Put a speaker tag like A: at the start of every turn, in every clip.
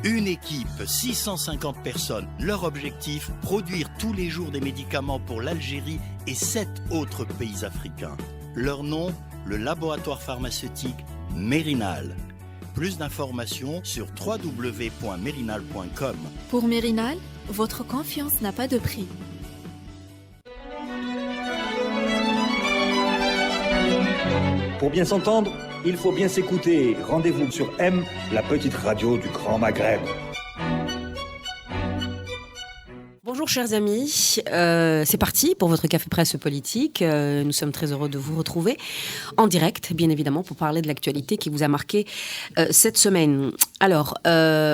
A: Une équipe, 650 personnes. Leur objectif, produire tous les jours des médicaments pour l'Algérie et 7 autres pays africains. Leur nom, le laboratoire pharmaceutique Mérinal. Plus d'informations sur www.mérinal.com.
B: Pour Mérinal, votre confiance n'a pas de prix.
C: Pour bien s'entendre, il faut bien s'écouter. Rendez-vous sur M, la petite radio du Grand Maghreb.
D: Bonjour chers amis, c'est parti pour votre café presse politique. Nous sommes très heureux de vous retrouver en direct, bien évidemment, pour parler de l'actualité qui vous a marqué cette semaine. Alors,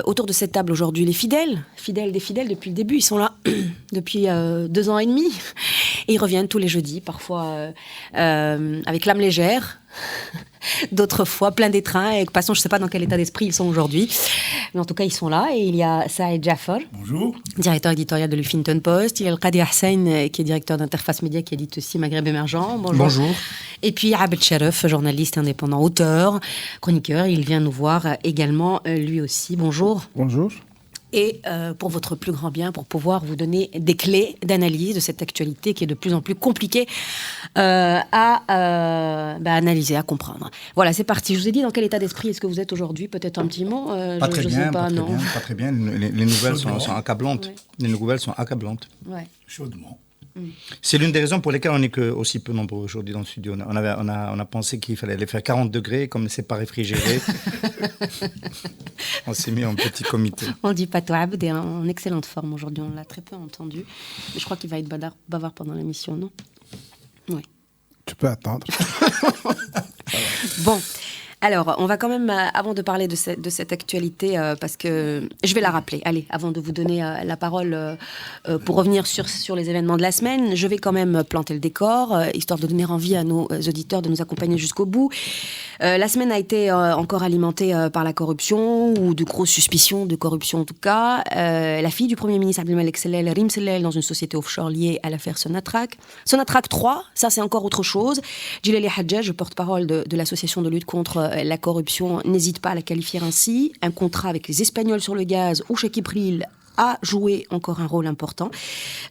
D: autour de cette table aujourd'hui, les fidèles des fidèles depuis le début, ils sont là depuis 2 ans et demi. Et ils reviennent tous les jeudis, parfois avec l'âme légère, d'autres fois plein d'étrein. Et de toute façon, je ne sais pas dans quel état d'esprit ils sont aujourd'hui. Mais en tout cas, ils sont là. Et il y a Saïd Jafar,
E: bonjour,
D: directeur éditorial de l'Huffington Post. Il y a le Qadi Hussein, qui est directeur d'Interface Média, qui édite aussi Maghreb Émergent. Bonjour. Bonjour. Et puis Abed Sharaf, journaliste indépendant, auteur, chroniqueur. Il vient nous voir également, lui aussi. Bonjour.
E: Bonjour.
D: Et pour votre plus grand bien, pour pouvoir vous donner des clés d'analyse de cette actualité qui est de plus en plus compliquée à analyser, à comprendre. Voilà, c'est parti. Je vous ai dit dans quel état d'esprit est-ce que vous êtes aujourd'hui. Peut-être un petit mot.
E: Pas très bien. Pas très bien. Les nouvelles sont accablantes. Ouais. Les nouvelles sont accablantes.
D: Ouais.
E: Chaudement. C'est l'une des raisons pour lesquelles on n'est que aussi peu nombreux aujourd'hui dans le studio. On a pensé qu'il fallait aller faire 40 degrés, comme c'est pas réfrigéré. On s'est mis en petit comité.
D: On dit pas toi, Abed est en excellente forme aujourd'hui. On l'a très peu entendu. Mais je crois qu'il va être bavard pendant l'émission, non ? Oui.
E: Tu peux attendre.
D: Bon. Alors, on va quand même, avant de parler de cette actualité, parce que je vais la rappeler, allez, avant de vous donner la parole pour revenir sur les événements de la semaine, je vais quand même planter le décor, histoire de donner envie à nos auditeurs de nous accompagner jusqu'au bout. La semaine a été encore alimentée par la corruption, ou de grosses suspicions de corruption en tout cas. La fille du Premier ministre Abdelmalek Sellel, Rim Sellel, dans une société offshore liée à l'affaire Sonatrach. Sonatrach 3, ça c'est encore autre chose. Djilali Hadjaj, porte-parole de l'association de lutte contre la corruption, n'hésite pas à la qualifier ainsi. Un contrat avec les Espagnols sur le gaz ou chez Kipril a joué encore un rôle important.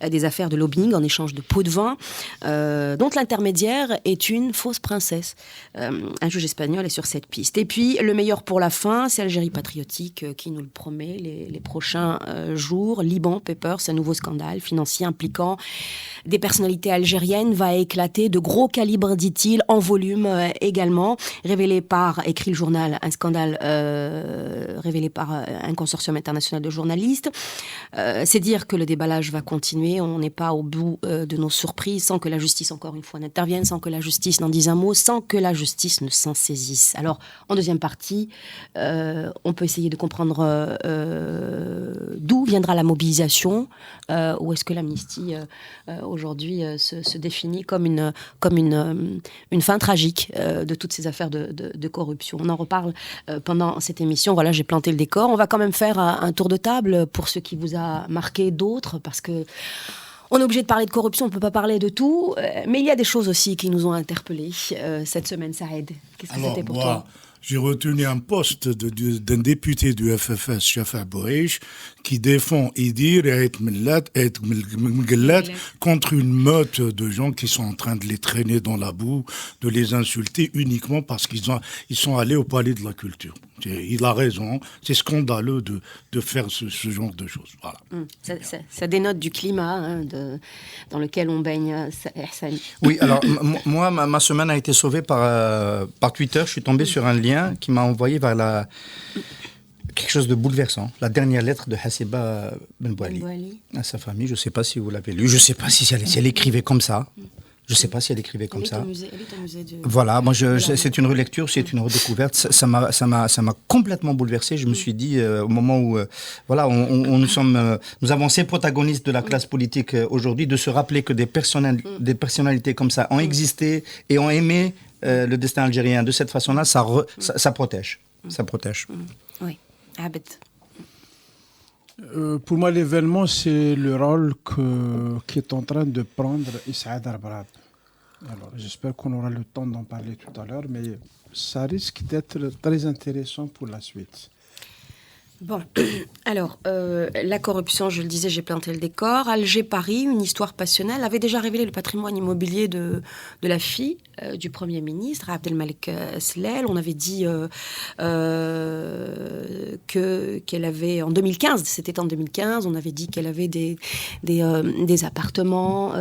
D: Des affaires de lobbying en échange de pots de vin, dont l'intermédiaire est une fausse princesse. Un juge espagnol est sur cette piste. Et puis, le meilleur pour la fin, c'est Algérie patriotique qui nous le promet les prochains jours. Liban Papers, un nouveau scandale financier impliquant des personnalités algériennes va éclater de gros calibres, dit-il, en volume également. Révélé par, écrit le journal, un scandale révélé par un consortium international de journalistes. C'est dire que le déballage va continuer. On n'est pas au bout de nos surprises sans que la justice, encore une fois, n'intervienne, sans que la justice n'en dise un mot, sans que la justice ne s'en saisisse. Alors, en deuxième partie, on peut essayer de comprendre d'où viendra la mobilisation, ou est-ce que l'amnistie aujourd'hui se définit comme une fin tragique de toutes ces affaires de corruption. On en reparle pendant cette émission. Voilà, j'ai planté le décor. On va quand même faire un tour de table pour ce qui vous a marqué, d'autres, parce que on est obligé de parler de corruption, on ne peut pas parler de tout, mais il y a des choses aussi qui nous ont interpellés cette semaine, Saïd. Qu'est-ce que c'était pour toi ?
E: J'ai retenu un poste d'un député du FFS, Shafa Boureish, qui défend Idir et Mgellat contre une meute de gens qui sont en train de les traîner dans la boue, de les insulter uniquement parce qu'ils sont allés au palais de la culture. Il a raison, c'est scandaleux de faire ce genre de choses. Voilà.
D: Ça dénote du climat dans lequel on baigne, Hassan.
F: Oui, alors moi, ma semaine a été sauvée par Twitter. Je suis tombé sur un lien qui m'a envoyé vers quelque chose de bouleversant. La dernière lettre de Hassiba Benbouali à sa famille. Je ne sais pas si vous l'avez lu. Je ne sais pas si elle écrivait comme ça. Je ne sais pas si elle écrivait comme ça. Voilà, moi c'est une relecture, c'est une redécouverte. Ça m'a complètement bouleversé. Je me suis dit au moment où nous avons ces protagonistes de la classe politique aujourd'hui, de se rappeler que des personnalités comme ça ont existé et ont aimé le destin algérien de cette façon-là, ça protège. Ça protège.
D: Oui, Abed.
G: Pour moi, l'événement, c'est le rôle qu'est en train de prendre Issaad Arbrad. Alors, j'espère qu'on aura le temps d'en parler tout à l'heure, mais ça risque d'être très intéressant pour la suite.
D: Bon, alors, la corruption, je le disais, j'ai planté le décor. Alger-Paris, une histoire passionnelle, avait déjà révélé le patrimoine immobilier de la fille du Premier ministre, Abdelmalek Slel. On avait dit qu'elle avait, en 2015, c'était en 2015, on avait dit qu'elle avait des appartements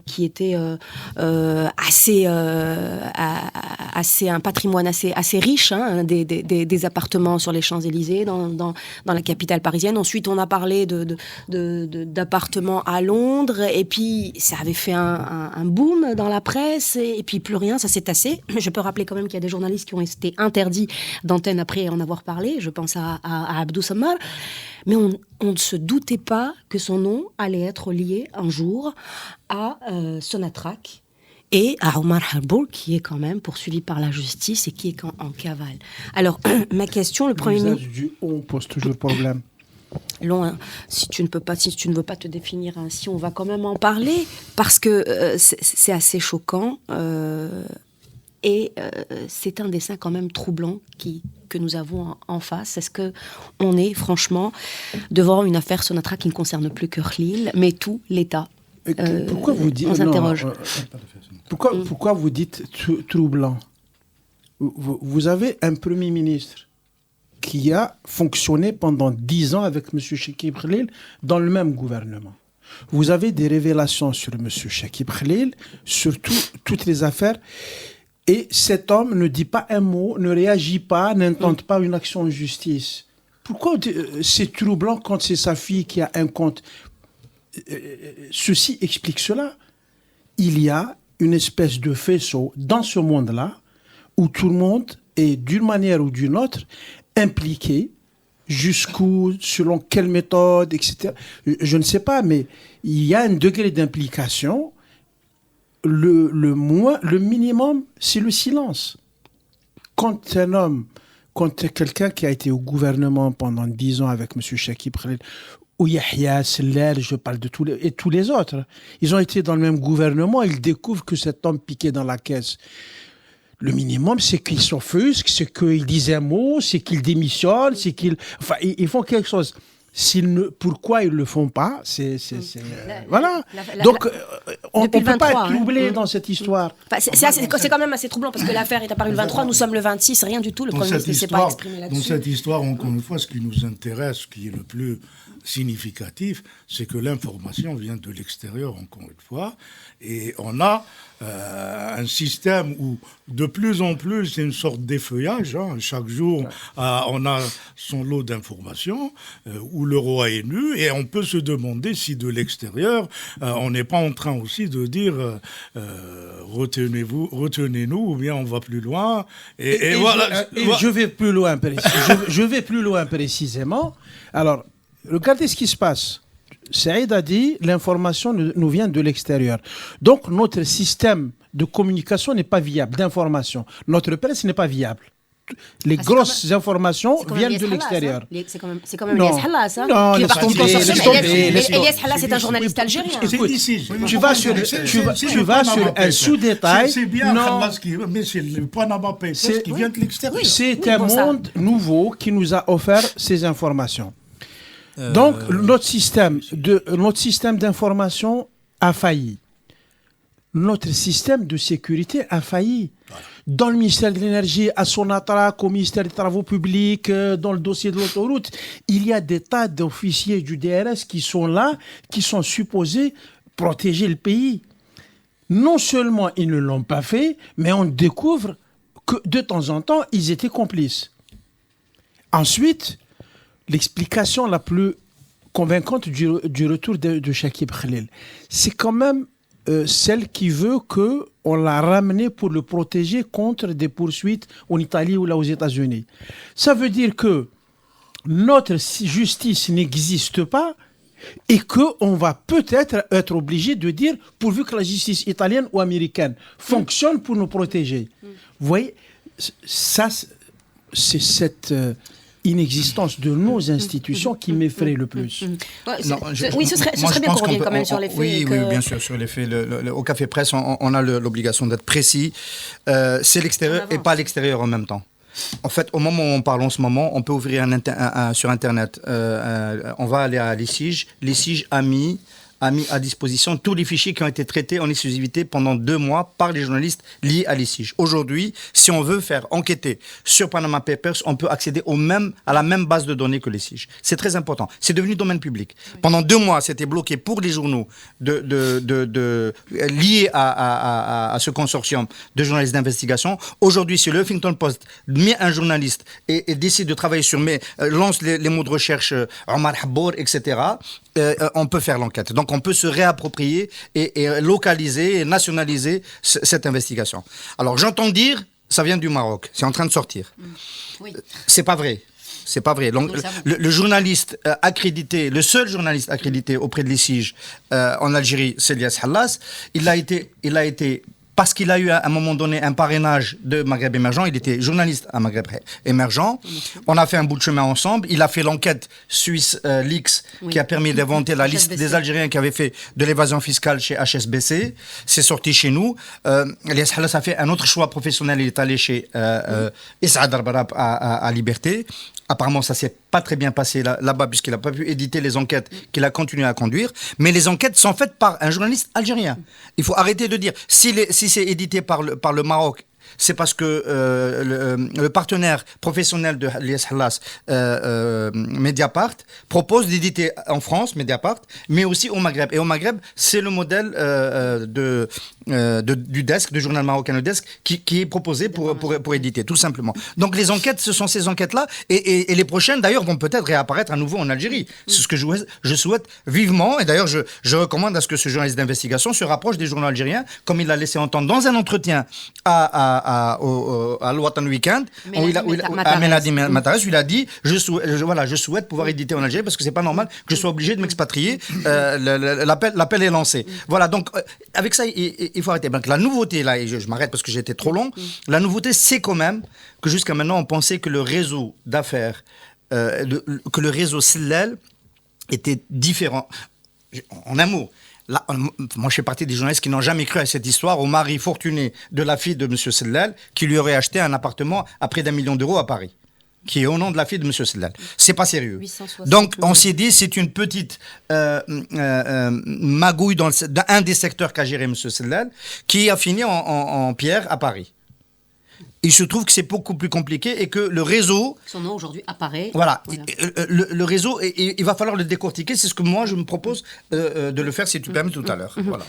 D: qui étaient assez un patrimoine assez riche, hein, des appartements sur les Champs-Élysées, dans la capitale parisienne. Ensuite, on a parlé d'appartements à Londres, et puis ça avait fait un boom dans la presse, et puis plus rien, ça s'est tassé. Je peux rappeler quand même qu'il y a des journalistes qui ont été interdits d'antenne après en avoir parlé. Je pense à Abdou Sammar. Mais on ne se doutait pas que son nom allait être lié un jour à Sonatrach et à Omar Harbour, qui est quand même poursuivi par la justice et qui est en cavale. Alors, ma question, le Premier ministre...
G: du on pose toujours problème.
D: Loin, si tu ne veux pas te définir ainsi, on va quand même en parler, parce que c'est assez choquant, et c'est un dessin quand même troublant que nous avons en face. Est-ce qu'on est franchement devant une affaire Sonatrach qui ne concerne plus que Khlil, mais tout l'État?
G: Pourquoi vous dites...
D: On s'interroge.
G: Pourquoi vous dites troublant? Vous avez un Premier ministre qui a fonctionné pendant 10 ans avec M. Chekib Khlil dans le même gouvernement. Vous avez des révélations sur M. Chekib Khlil, sur toutes les affaires, et cet homme ne dit pas un mot, ne réagit pas, n'intente pas une action en justice. Pourquoi c'est troublant quand c'est sa fille qui a un compte? Ceci explique cela. Il y a une espèce de faisceau dans ce monde-là où tout le monde est d'une manière ou d'une autre impliqué, jusqu'où, selon quelle méthode, etc. Je ne sais pas, mais il y a un degré d'implication. Le minimum, c'est le silence. Quand quelqu'un qui a été au gouvernement pendant 10 ans avec M. Chekib Khlil, ou Yahya Seller, je parle de tous les autres, ils ont été dans le même gouvernement, ils découvrent que cet homme piqué dans la caisse. Le minimum, c'est qu'ils s'offusquent, c'est qu'ils disent un mot, c'est qu'ils démissionnent, c'est qu'ils... Enfin, ils font quelque chose. Pourquoi ils ne le font pas, voilà. Donc, on ne peut pas être troublé dans cette histoire.
D: Enfin, c'est quand même assez troublant, parce que l'affaire est apparue le 23, nous sommes le 26, rien du tout. Le Premier ministre ne s'est pas exprimé là-dessus.
E: Dans cette histoire, encore une fois, ce qui nous intéresse, ce qui est le plus significatif, c'est que l'information vient de l'extérieur, encore une fois, et on a un système où de plus en plus c'est une sorte d'effeuillage, hein. Chaque jour on a son lot d'informations où le roi est nu, et on peut se demander si de l'extérieur on n'est pas en train aussi de dire retenez-nous, ou bien on va plus loin, et voilà.
G: Je vais plus loin, je vais plus loin précisément. Alors, regardez ce qui se passe. Saïd a dit, l'information nous vient de l'extérieur. Donc, notre système de communication n'est pas viable, d'information. Notre presse n'est pas viable. Les grosses informations viennent de l'extérieur.
D: C'est quand même Elias Halla, ça.
G: Non, laisse tomber.
D: Elias Halla, c'est un journaliste algérien.
G: Tu vas sur un sous-détail.
E: C'est bien Halla, mais c'est le Panama Papers qui vient de l'extérieur.
G: C'est un monde nouveau qui nous a offert ces informations. Donc, notre système d'information a failli. Notre système de sécurité a failli. Dans le ministère de l'Énergie, à Sonatrach, au ministère des Travaux Publics, dans le dossier de l'autoroute, il y a des tas d'officiers du DRS qui sont là, qui sont supposés protéger le pays. Non seulement ils ne l'ont pas fait, mais on découvre que de temps en temps, ils étaient complices. Ensuite, l'explication la plus convaincante du retour de Chekib Khlil, c'est quand même celle qui veut qu'on l'a ramené pour le protéger contre des poursuites en Italie ou là aux États-Unis. Ça veut dire que notre justice n'existe pas et qu'on va peut-être être obligé de dire, pourvu que la justice italienne ou américaine fonctionne pour nous protéger. Vous voyez, ça, c'est cette... inexistence de nos institutions qui m'effraie le plus.
D: Oui, ce serait bien qu'on revienne quand même sur les faits.
F: Oui, bien sûr, sur les faits. Au Café Presse, on a l'obligation d'être précis. C'est l'extérieur et pas l'extérieur en même temps. En fait, au moment où on parle en ce moment, on peut ouvrir sur Internet. On va aller à l'ESIG. L'ESIG a mis à disposition tous les fichiers qui ont été traités en exclusivité pendant 2 mois par les journalistes liés à l'ESIG. Aujourd'hui, si on veut faire enquêter sur Panama Papers, on peut accéder à la même base de données que l'ESIG. C'est très important. C'est devenu domaine public. Oui. Pendant 2 mois, c'était bloqué pour les journaux liés à ce consortium de journalistes d'investigation. Aujourd'hui, si le Huffington Post met un journaliste et décide de travailler lance les mots de recherche Omar Habbour, etc., on peut faire l'enquête. Donc on peut se réapproprier et localiser et nationaliser cette investigation. Alors j'entends dire, ça vient du Maroc, c'est en train de sortir. Oui. C'est pas vrai. C'est pas vrai. Donc, le journaliste accrédité, le seul journaliste accrédité auprès de l'ESIG en Algérie, c'est Elias Hallas. Il a été parce qu'il a eu à un moment donné un parrainage de Maghreb émergent, il était journaliste à Maghreb émergent. On a fait un bout de chemin ensemble. Il a fait l'enquête Suisse Leaks qui a permis d'inventer la liste des Algériens qui avaient fait de l'évasion fiscale chez HSBC. C'est sorti chez nous. Elias Hallas a fait un autre choix professionnel. Il est allé chez Essaad Arbarab à Liberté. Apparemment, ça s'est pas très bien passé là-bas puisqu'il n'a pas pu éditer les enquêtes qu'il a continué à conduire. Mais les enquêtes sont faites par un journaliste algérien. Il faut arrêter de dire si c'est édité par le Maroc. C'est parce que le partenaire professionnel de Elias Hallas, Mediapart, propose d'éditer en France, Mediapart, mais aussi au Maghreb. Et au Maghreb, c'est le modèle du desk, du journal marocain, le desk, qui est proposé pour éditer, tout simplement. Donc les enquêtes, ce sont ces enquêtes-là, et les prochaines, d'ailleurs, vont peut-être réapparaître à nouveau en Algérie. C'est ce que je souhaite vivement, et d'ailleurs, je recommande à ce que ce journaliste d'investigation se rapproche des journaux algériens, comme il l'a laissé entendre dans un entretien à l'Ouatan Weekend, à Menadi Matares, il a dit je souhaite pouvoir éditer en Algérie parce que c'est pas normal que je sois obligé de m'expatrier. L'appel est lancé. Voilà, donc avec ça, il faut arrêter. Donc la nouveauté, là, et je m'arrête parce que j'ai été trop long, la nouveauté, c'est quand même que jusqu'à maintenant, on pensait que le réseau d'affaires, que le réseau Sellal était différent. En un mot. Là, moi, je fais partie des journalistes qui n'ont jamais cru à cette histoire au mari fortuné de la fille de M. Sellal qui lui aurait acheté un appartement à près d'1 million d'euros à Paris, qui est au nom de la fille de M. Sellal. C'est pas sérieux. Donc, on s'est dit, c'est une petite magouille dans un des secteurs qu'a géré M. Sellal qui a fini en pierre à Paris. Il se trouve que c'est beaucoup plus compliqué et que le réseau...
D: Son nom aujourd'hui apparaît.
F: Voilà. Le réseau, il va falloir le décortiquer. C'est ce que moi, je me propose de le faire, si tu permets, tout à l'heure. Voilà.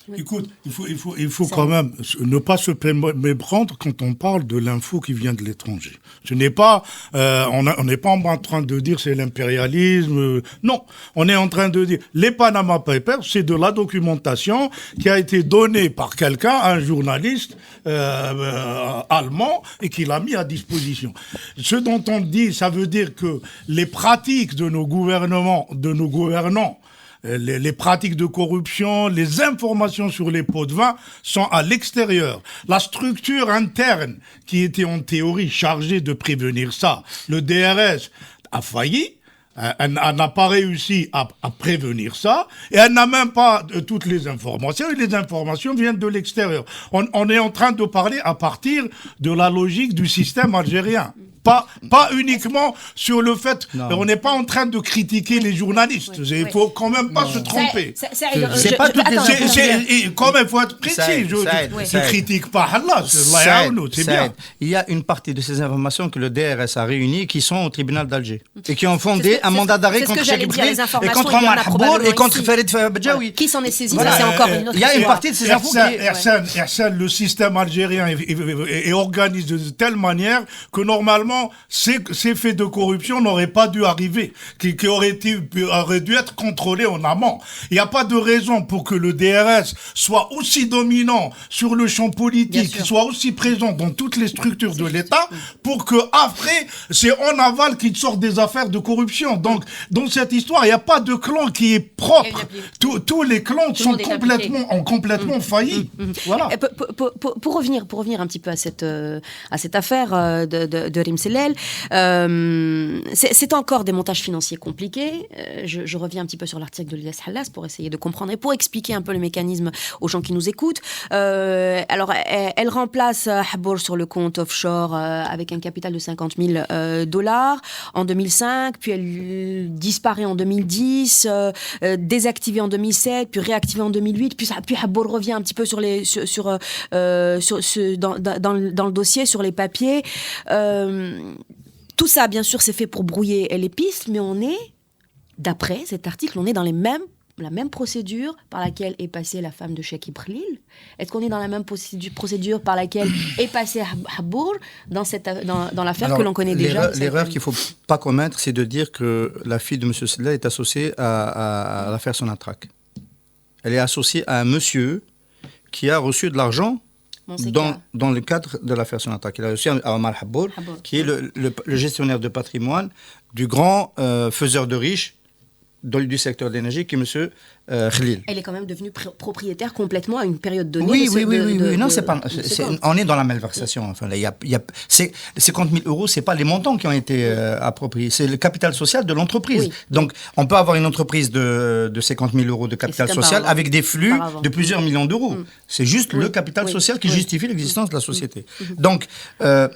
E: Oui. Écoute, il faut quand même ne pas se méprendre quand on parle de l'info qui vient de l'étranger. Ce n'est pas... on n'est pas en train de dire c'est l'impérialisme. Non, on est en train de dire les Panama Papers, c'est de la documentation qui a été donnée par quelqu'un, un journaliste allemand, et qu'il a mis à disposition. Ce dont on dit, ça veut dire que les pratiques de nos gouvernants, les pratiques de corruption, les informations sur les pots de vin sont à l'extérieur. La structure interne qui était en théorie chargée de prévenir ça, le DRS, a failli. Elle n'a pas réussi à prévenir ça, et elle n'a même pas toutes les informations, et les informations viennent de l'extérieur. On est en train de parler à partir de la logique du système algérien. Pas uniquement sur le fait... On n'est pas en train de critiquer les journalistes. Il faut quand même pas se tromper.
F: C'est pas toutes les...
E: Quand même, il faut être précis. Je critique pas Allah. C'est bien.
F: Il y a une partie de ces informations que le DRS a réunies qui sont au tribunal d'Alger et qui ont fondé un mandat d'arrêt contre Cheikh Ibrahim et contre Omar Habbour et contre Farid Bedjaoui.
D: Qui s'en est saisi, ça c'est encore une autre...
F: Il y a une partie de ces infos qui...
E: le système algérien est organisé de telle manière que normalement, ces faits de corruption n'auraient pas dû arriver, qui auraient dû être contrôlés en amont. Il n'y a pas de raison pour que le DRS soit aussi dominant sur le champ politique, qu'il soit aussi présent dans toutes les structures de l'État, pour que après, c'est en aval qu'il sort des affaires de corruption. Donc, dans cette histoire, il n'y a pas de clan qui est propre. Tous les clans sont complètement faillis. Voilà.
D: Pour revenir un petit peu à cette affaire de Rim Sellel. C'est encore des montages financiers compliqués. Je reviens un petit peu sur l'article de Ilyas Hallas pour essayer de comprendre et pour expliquer un peu le mécanisme aux gens qui nous écoutent. Alors, elle remplace Habbour sur le compte offshore avec un capital de $50,000 en 2005, puis elle disparaît en 2010, désactivée en 2007, puis réactivée en 2008, puis Habbour revient un petit peu dans le dossier, sur les papiers. Tout ça, bien sûr, c'est fait pour brouiller les pistes, mais d'après cet article, on est dans la même procédure par laquelle est passée la femme de Cheikh Ibrahim. Est-ce qu'on est dans la même procédure par laquelle est passé Habbour dans l'affaire que l'on connaît déjà?
F: L'erreur qu'il ne faut pas commettre, c'est de dire que la fille de M. Sellel est associée à l'affaire Sonatrach. Elle est associée à un monsieur qui a reçu de l'argent dans le cadre de l'affaire Sonatrach. Il a reçu à Omar Habbour, qui est le gestionnaire de patrimoine du grand faiseur de riches du secteur de l'énergie, qui est M. Khalil.
D: Elle est quand même devenue propriétaire complètement à une période donnée.
F: Oui. Non, on est dans la malversation. Enfin, c'est 50 000 euros, c'est pas les montants qui ont été appropriés, c'est le capital social de l'entreprise. Oui. Donc, on peut avoir une entreprise de 50 000 euros de capital social avec des flux de plusieurs millions d'euros. C'est juste le capital social qui justifie l'existence de la société. Donc, la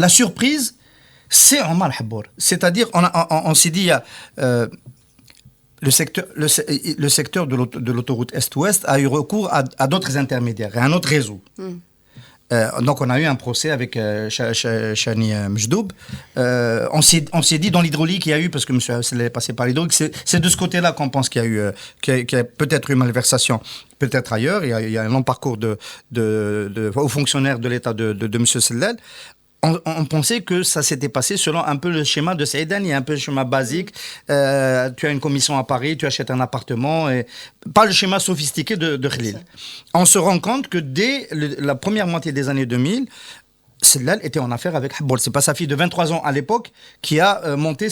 F: surprise, c'est Omar Habbour. C'est-à-dire, on s'est dit, le secteur de l'autoroute Est-Ouest a eu recours à d'autres intermédiaires, à un autre réseau. Donc, on a eu un procès avec Chani Mjdoub. On s'est dit, dans l'hydraulique, il y a eu, parce que M. Sellel est passé par l'hydraulique, c'est de ce côté-là qu'on pense qu'il y a peut-être eu malversation, peut-être ailleurs. Il y a un long parcours aux fonctionnaires de l'État de M. Sellel. On pensait que ça s'était passé selon un peu le schéma de Saïdani, un peu le schéma basique. Tu as une commission à Paris, tu achètes un appartement, et pas le schéma sophistiqué de Khalil. On se rend compte que dès la première moitié des années 2000, Sellel était en affaire avec Habbour. C'est pas sa fille de 23 ans à l'époque qui a monté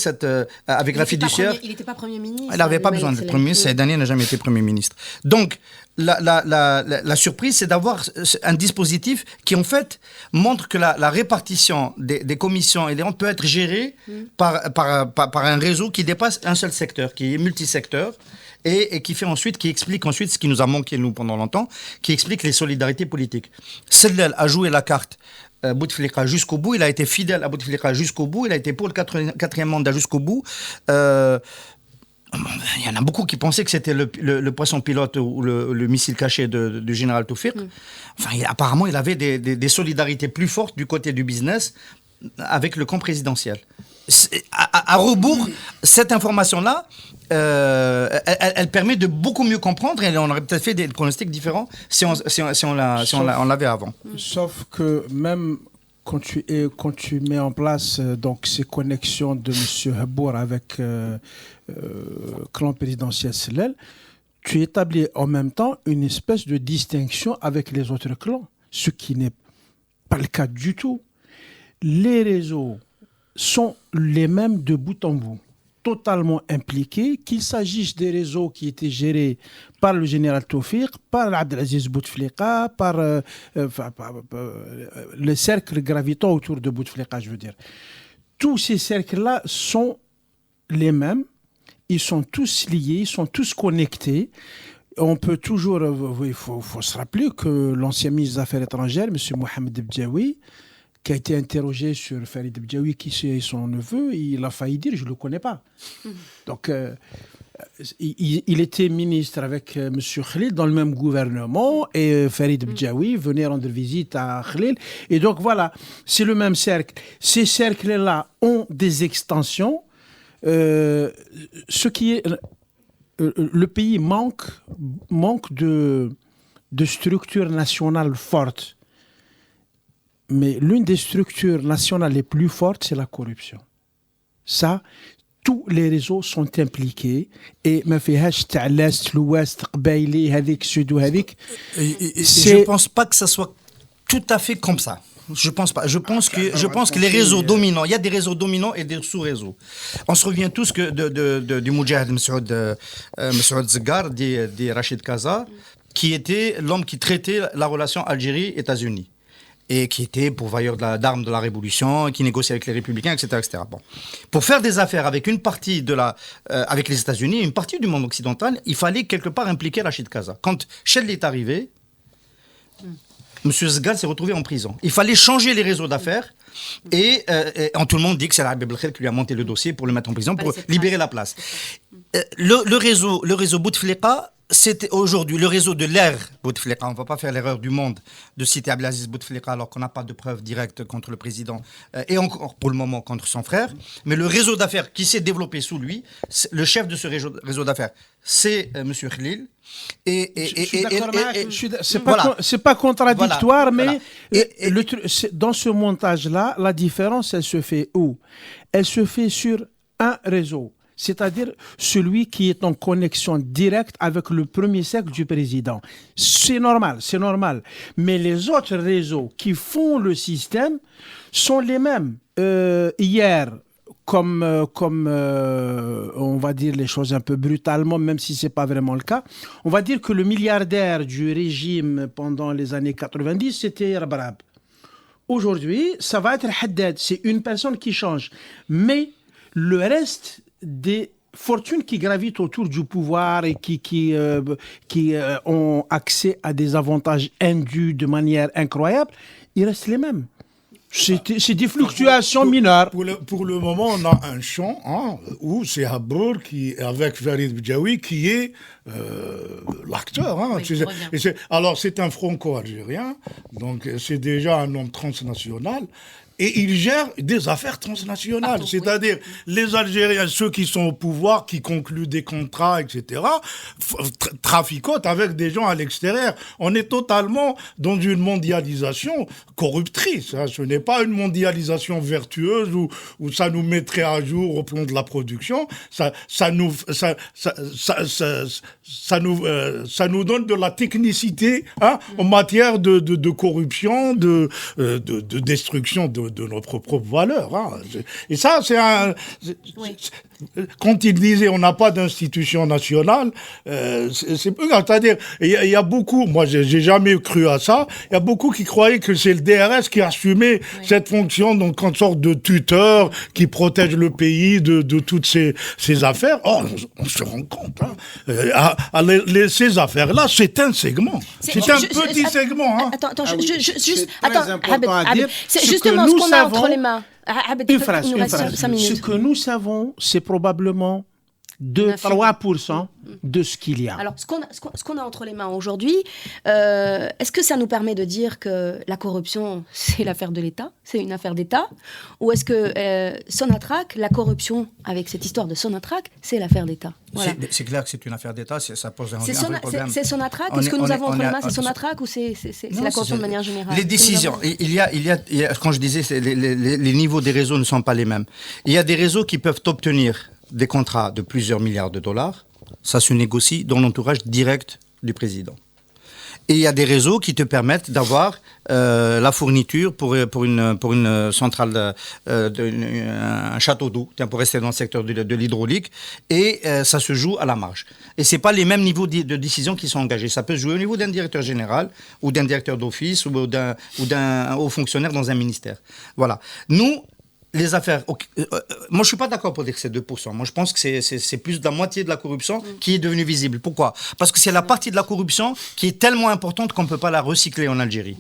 F: avec la fiduciaire.
D: Il n'était pas Premier ministre.
F: Elle n'avait pas besoin d'être Premier ministre. Saïdani n'a jamais été Premier ministre. Donc, la surprise, c'est d'avoir un dispositif qui, en fait, montre que la répartition des commissions et des rentes peut être gérée par un réseau qui dépasse un seul secteur, qui est multisecteur. Et qui explique ensuite ce qui nous a manqué, nous, pendant longtemps, qui explique les solidarités politiques. Sellel a joué la carte Bouteflika jusqu'au bout, il a été fidèle à Bouteflika jusqu'au bout, il a été pour le quatrième mandat jusqu'au bout. Il y en a beaucoup qui pensaient que c'était le poisson pilote ou le missile caché du général Toufik. Enfin, apparemment, il avait des solidarités plus fortes du côté du business avec le camp présidentiel. À rebours, cette information-là, elle permet de beaucoup mieux comprendre, et on aurait peut-être fait des pronostics différents si on l'avait avant.
G: Sauf que même quand tu mets en place donc ces connexions de M. Habbour avec clan présidentiel Sellel, tu établis en même temps une espèce de distinction avec les autres clans, ce qui n'est pas le cas du tout. Les réseaux sont les mêmes de bout en bout, totalement impliqués, qu'il s'agisse des réseaux qui étaient gérés par le général Toufik, par Abdelaziz Bouteflika, par le cercle gravitant autour de Bouteflika, je veux dire. Tous ces cercles-là sont les mêmes, ils sont tous liés, ils sont tous connectés. On peut toujours, il faut se rappeler que l'ancien ministre des Affaires étrangères, M. Mohamed Bdjaoui, qui a été interrogé sur Farid Bdjaoui, qui c'est son neveu, il a failli dire « je ne le connais pas ». Donc, il était ministre avec M. Khalil dans le même gouvernement, et Farid Bdjaoui venait rendre visite à Khalil. Et donc, voilà, c'est le même cercle. Ces cercles-là ont des extensions. Ce qui est... le pays manque de structures nationales fortes. Mais l'une des structures nationales les plus fortes, c'est la corruption. Ça, tous les réseaux sont impliqués. Et je
F: ne pense pas que ça soit tout à fait comme ça. Je pense pas. Je pense que les réseaux dominants, il y a des réseaux dominants et des sous-réseaux. On se souvient tous du Moudjahid Msoud Zgar, dit Rachid Kaza, qui était l'homme qui traitait la relation Algérie-États-Unis. et qui était pourvoyeur d'armes de la Révolution, et qui négociait avec les républicains, etc., etc. Bon. Pour faire des affaires avec une partie avec les États-Unis, une partie du monde occidental, il fallait quelque part impliquer Rachid Kaza. Quand Shell est arrivé, M. Zgal s'est retrouvé en prison. Il fallait changer les réseaux d'affaires. Et tout le monde dit que c'est l'Arabie Belkhair qui lui a monté le dossier pour le mettre en prison, pour libérer la place. Le réseau Bouteflika, c'était aujourd'hui le réseau de l'ère Bouteflika. On ne va pas faire l'erreur du monde de citer Abdelaziz Bouteflika alors qu'on n'a pas de preuves directes contre le président et encore pour le moment contre son frère. Mais le réseau d'affaires qui s'est développé sous lui, le chef de ce réseau d'affaires, c'est M. Khalil.
G: C'est pas contradictoire,
F: voilà,
G: mais dans ce montage-là, la différence, elle se fait où? Elle se fait sur un réseau, c'est-à-dire celui qui est en connexion directe avec le premier cercle du président. C'est normal. Mais les autres réseaux qui font le système sont les mêmes. Hier, comme on va dire les choses un peu brutalement, même si ce n'est pas vraiment le cas, on va dire que le milliardaire du régime pendant les années 90, c'était Rabrab. Aujourd'hui, ça va être Haddad. C'est une personne qui change. Mais le reste des fortunes qui gravitent autour du pouvoir et qui ont accès à des avantages indus de manière incroyable, ils restent les mêmes. C'est des fluctuations mineures.
E: Pour le moment, on a un champ où c'est Habbour avec Farid Bidjaoui qui est l'acteur. Alors, c'est un franco-algérien, donc c'est déjà un homme transnational. Et il gère des affaires transnationales. C'est-à-dire, les Algériens, ceux qui sont au pouvoir, qui concluent des contrats, etc., traficotent avec des gens à l'extérieur. On est totalement dans une mondialisation corruptrice. Ce n'est pas une mondialisation vertueuse où ça nous mettrait à jour au plan de la production. Ça nous donne de la technicité en matière de corruption, de destruction de nos propres valeurs. Et ça, quand il disait on n'a pas d'institution nationale, c'est peu grave. C'est-à-dire, il y a beaucoup, moi j'ai jamais cru à ça, il y a beaucoup qui croyaient que c'est le DRS qui assumait cette fonction, donc en sorte de tuteur qui protège le pays de toutes ces affaires. Or, on se rend compte, ces affaires-là, c'est un segment. C'est un petit segment.
D: Attends,
G: très important à dire.
D: C'est justement ce qu'on a entre les mains.
G: Une phrase. Ce que nous savons, c'est probablement 2-3% de ce qu'il y a.
D: Alors, ce qu'on a entre les mains aujourd'hui, est-ce que ça nous permet de dire que la corruption, c'est l'affaire de l'État, c'est une affaire d'État, ou est-ce que Sonatrach, la corruption, avec cette histoire de Sonatrach, c'est l'affaire d'État? Voilà.
F: C'est clair que c'est une affaire d'État, ça pose un vrai problème.
D: C'est Sonatrach, est-ce que nous avons entre les mains, c'est Sonatrach ou c'est la corruption de manière générale?
F: Les décisions, il y a, quand je disais, les niveaux des réseaux ne sont pas les mêmes. Il y a des réseaux qui peuvent obtenir des contrats de plusieurs milliards de dollars, ça se négocie dans l'entourage direct du président. Et il y a des réseaux qui te permettent d'avoir la fourniture pour une centrale, un château d'eau, pour rester dans le secteur de l'hydraulique, et ça se joue à la marge. Et c'est pas les mêmes niveaux de décision qui sont engagés. Ça peut se jouer au niveau d'un directeur général, ou d'un directeur d'office, ou d'un haut fonctionnaire dans un ministère. Voilà. Nous, les affaires... moi, je ne suis pas d'accord pour dire que c'est 2%. Moi, je pense que c'est plus de la moitié de la corruption qui est devenue visible. Pourquoi? Parce que c'est la partie de la corruption qui est tellement importante qu'on ne peut pas la recycler en Algérie.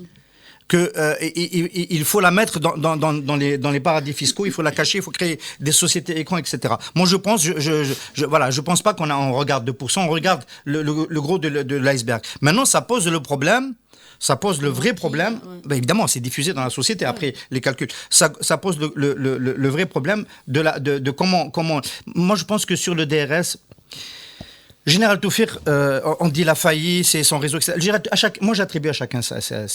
F: Il faut la mettre dans les paradis fiscaux, il faut la cacher, il faut créer des sociétés écrans, etc. Moi, je pense, je pense pas on regarde 2%, on regarde le gros de l'iceberg. Maintenant, ça pose le problème. Ça pose le vrai problème. Ben évidemment, c'est diffusé dans la société après les calculs. Ça pose le vrai problème de comment. Moi, je pense que sur le DRS, Général Toufik, on dit la faillite, c'est son réseau. Moi, j'attribue à chacun ses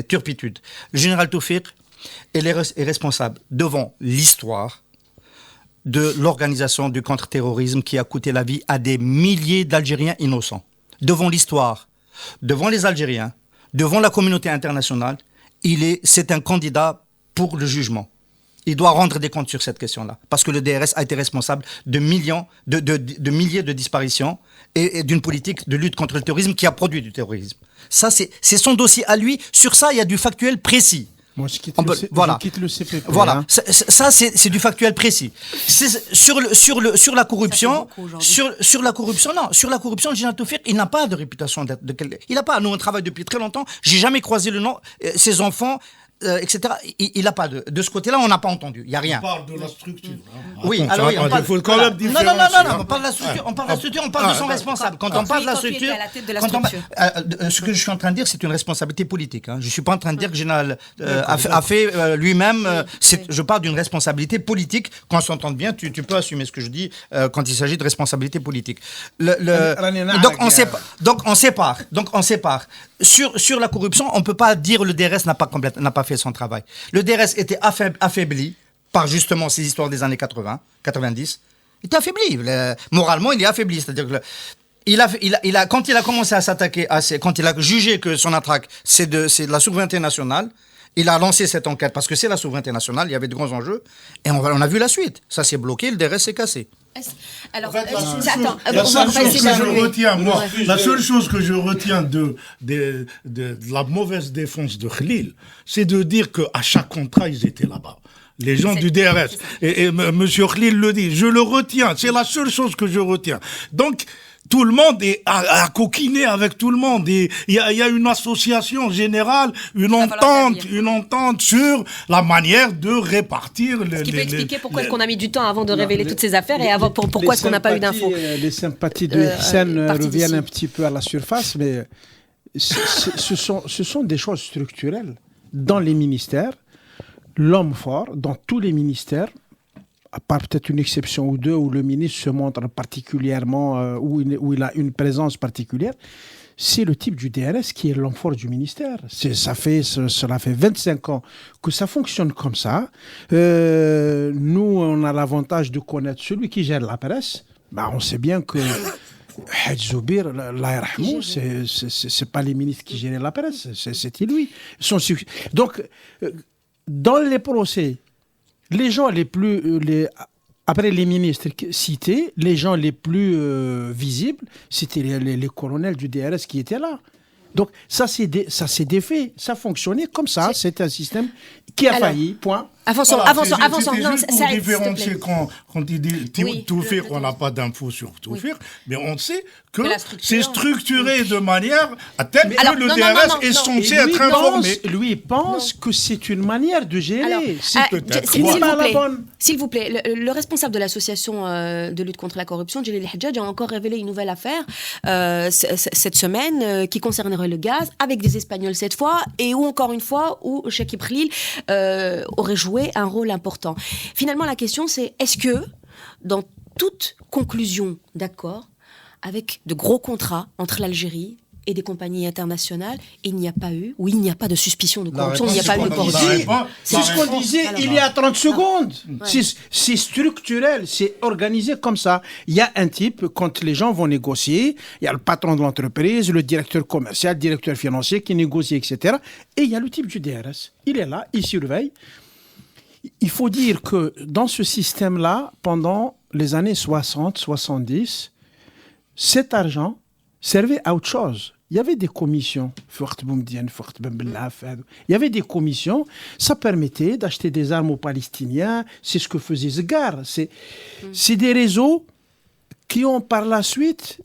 F: turpitudes. Le Général Toufik est responsable devant l'histoire de l'organisation du contre-terrorisme qui a coûté la vie à des milliers d'Algériens innocents. Devant l'histoire, devant les Algériens, devant la communauté internationale, c'est un candidat pour le jugement. il doit rendre des comptes sur cette question-là. Parce que le DRS a été responsable de milliers de disparitions et d'une politique de lutte contre le terrorisme qui a produit du terrorisme. Ça, c'est son dossier à lui. Sur ça, il y a du factuel précis.
G: Moi, je quitte,
F: voilà.
G: je quitte le CPP.
F: Voilà,
G: hein.
F: ça c'est du factuel précis. Sur la corruption, sur la corruption, non, sur la corruption, le général Toufik, il n'a pas de réputation il n'a pas. Nous, on travaille depuis très longtemps. J'ai jamais croisé le nom, ses enfants. Etc. Il n'a pas de ce côté-là, on n'a pas entendu. Il n'y a rien.
E: On parle de la structure. Hein.
F: Oui, alors oui,
E: il faut quand même différencier.
F: Non, on parle de la structure, on parle de son responsable. Quand on parle de la structure, ce que je suis en train de dire, c'est une responsabilité politique. Hein. Je ne suis pas en train de dire que Général a fait lui-même. Je parle d'une responsabilité politique. Qu'on s'entende bien, tu peux assumer ce que je dis quand il s'agit de responsabilité politique. Donc on sépare. Sur la corruption, on ne peut pas dire le DRS n'a pas fait son travail. Le DRS était affaibli par justement ces histoires des années 80, 90. Il était affaibli. Moralement, il est affaibli. C'est-à-dire que quand il a commencé à s'attaquer, quand il a jugé que son attaque, c'est de la souveraineté nationale, il a lancé cette enquête parce que c'est la souveraineté nationale, il y avait de grands enjeux. Et on a vu la suite. Ça s'est bloqué, le DRS s'est cassé.
E: Alors, la seule chose que je retiens de la mauvaise défense de Khalil, c'est de dire qu'à chaque contrat, ils étaient là-bas. Les gens du DRS. Et M. Khalil le dit. Je le retiens. C'est la seule chose que je retiens. Donc, tout le monde est à coquiner avec tout le monde. Il y a une association générale, une entente sur la manière de répartir les...
D: Ce qui peut expliquer pourquoi est-ce qu'on a mis du temps avant de révéler toutes ces affaires et pourquoi est-ce qu'on n'a pas eu d'infos.
G: Les sympathies de Hissène reviennent un petit peu à la surface, mais ce sont des choses structurelles. Dans les ministères, l'homme fort, dans tous les ministères, à part peut-être une exception ou deux où le ministre se montre particulièrement, où il a une présence particulière, c'est le type du DRS qui est l'homme fort du ministère. Cela fait 25 ans que ça fonctionne comme ça. Nous, on a l'avantage de connaître celui qui gère la presse. On sait bien que Hadj Zoubir, c'est pas les ministres qui géraient la presse, c'était lui. Donc, dans les procès, les gens après les ministres cités, les gens les plus visibles, c'était les colonels du DRS qui étaient là. Donc ça c'est des faits, ça fonctionnait comme ça, c'est un système qui a failli, point.
D: Avançons.
E: Non, juste pour différencier quand il dit Toufik, on n'a pas d'infos sur Toufik, mais on sait que c'est structuré de manière à telle que le DRS est censé être informé.
G: Lui, il pense que c'est une manière de gérer.
D: S'il vous plaît, le responsable de l'association de lutte contre la corruption, Djelil Hadjadj, a encore révélé une nouvelle affaire cette semaine qui concernerait le gaz, avec des Espagnols cette fois, et où encore une fois, où Chekib Khalil aurait joué un rôle important. Finalement, la question c'est, est-ce que dans toute conclusion d'accord avec de gros contrats entre l'Algérie et des compagnies internationales, il n'y a pas eu, ou il n'y a pas de suspicion de corruption, il n'y a pas eu de corruption.
G: C'est ce qu'on disait il y a 30 secondes. C'est structurel, c'est organisé comme ça. Il y a un type, quand les gens vont négocier, il y a le patron de l'entreprise, le directeur commercial, le directeur financier qui négocie, etc. Et il y a le type du DRS. Il est là, il surveille. Il faut dire que dans ce système-là, pendant les années 60, 70, cet argent servait à autre chose. Il y avait des commissions. Il y avait des commissions. Ça permettait d'acheter des armes aux Palestiniens. C'est ce que faisait Zgar. C'est des réseaux qui ont par la suite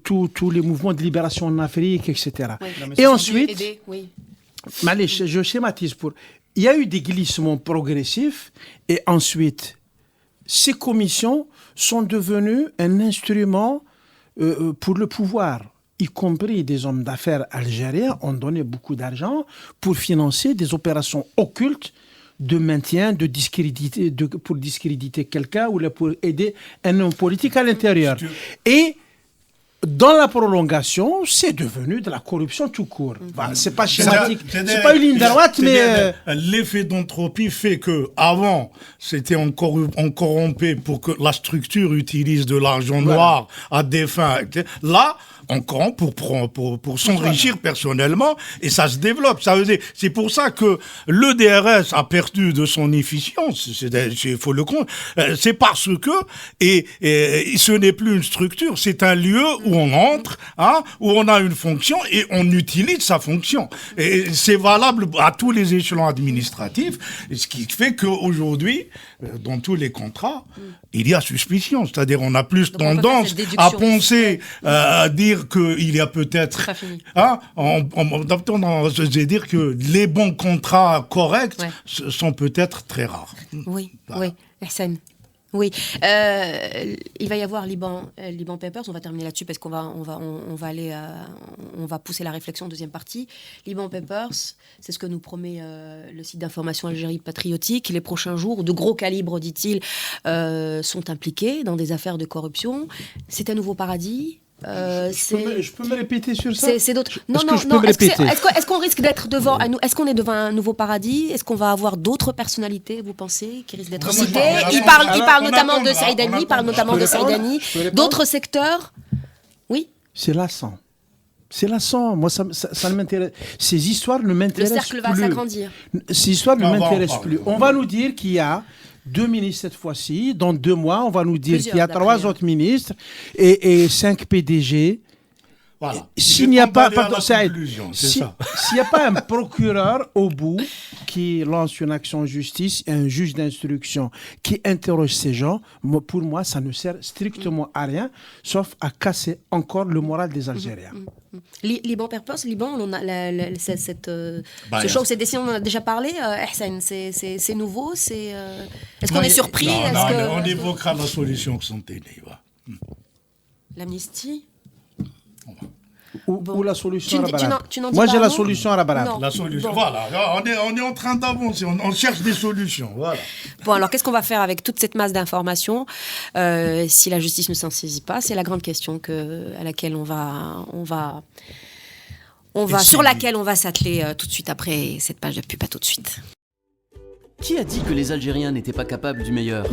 G: tous les mouvements de libération en Afrique, etc.
D: Oui.
G: Et ensuite, je schématise pour... Il y a eu des glissements progressifs et ensuite, ces commissions sont devenues un instrument pour le pouvoir, y compris des hommes d'affaires algériens ont donné beaucoup d'argent pour financer des opérations occultes de maintien, pour discréditer quelqu'un ou pour aider un homme politique à l'intérieur. Et dans la prolongation, c'est devenu de la corruption tout court. C'est pas schématique, c'est pas une ligne droite, mais...
E: L'effet d'entropie fait que avant c'était on corrompait pour que la structure utilise de l'argent noir à des fins. Là, en camp pour s'enrichir personnellement, et ça se développe. Ça veut dire, c'est pour ça que le DRS a perdu de son efficience. Il faut le compte. C'est parce que et ce n'est plus une structure, c'est un lieu où on entre, où on a une fonction et on utilise sa fonction. Et c'est valable à tous les échelons administratifs, ce qui fait qu'aujourd'hui, dans tous les contrats, il y a suspicion. C'est-à-dire, on a plus tendance à penser, à dire qu'il y a peut-être... dire que les bons contrats corrects sont peut-être très rares.
D: Oui, oui. Hassan. Oui, il va y avoir Liban Papers. On va terminer là-dessus parce qu'on va pousser la réflexion en deuxième partie. Liban Papers, c'est ce que nous promet le site d'information Algérie Patriotique. Les prochains jours, de gros calibres, dit-il, sont impliqués dans des affaires de corruption. C'est un nouveau paradis.
G: Je peux me répéter sur ça.
D: C'est d'autres.
G: Non.
D: Est-ce qu'on risque d'être devant Est-ce qu'on est devant un nouveau paradis? Est-ce qu'on va avoir d'autres personnalités, vous pensez, qui risquent d'être citées? Il parle notamment de Saïdani, d'autres secteurs. Oui.
G: C'est lassant. Moi, ça ne m'intéresse. Ces histoires ne m'intéressent plus.
D: Le cercle va s'agrandir.
G: Ces histoires ne m'intéressent plus. On va nous dire qu'il y a 2 ministres cette fois-ci. Dans 2 mois, on va nous dire qu'il y a 3 autres ministres et 5 PDG.
E: Voilà.
G: S'il n'y a pas, s'il n'y a pas un procureur au bout qui lance une action en justice, un juge d'instruction qui interroge ces gens, pour moi, ça ne sert strictement à rien, sauf à casser encore le moral des Algériens.
D: Liban Purpose, on a ce show, cette décision, on en a déjà parlé. Hassan, c'est nouveau, est-ce qu'on est surpris?
E: On évoquera la solution Xantene.
D: L'amnistie.
G: Ou la solution Rabalat.
D: Moi,
G: j'ai la solution Rabalat.
E: La solution, voilà. On est en train d'avancer. On cherche des solutions. Voilà.
D: Bon, alors, qu'est-ce qu'on va faire avec toute cette masse d'informations si la justice ne s'en saisit pas? C'est la grande question à laquelle sur laquelle on va s'atteler tout de suite après cette page de pub. À tout de suite.
H: Qui a dit que les Algériens n'étaient pas capables du meilleur?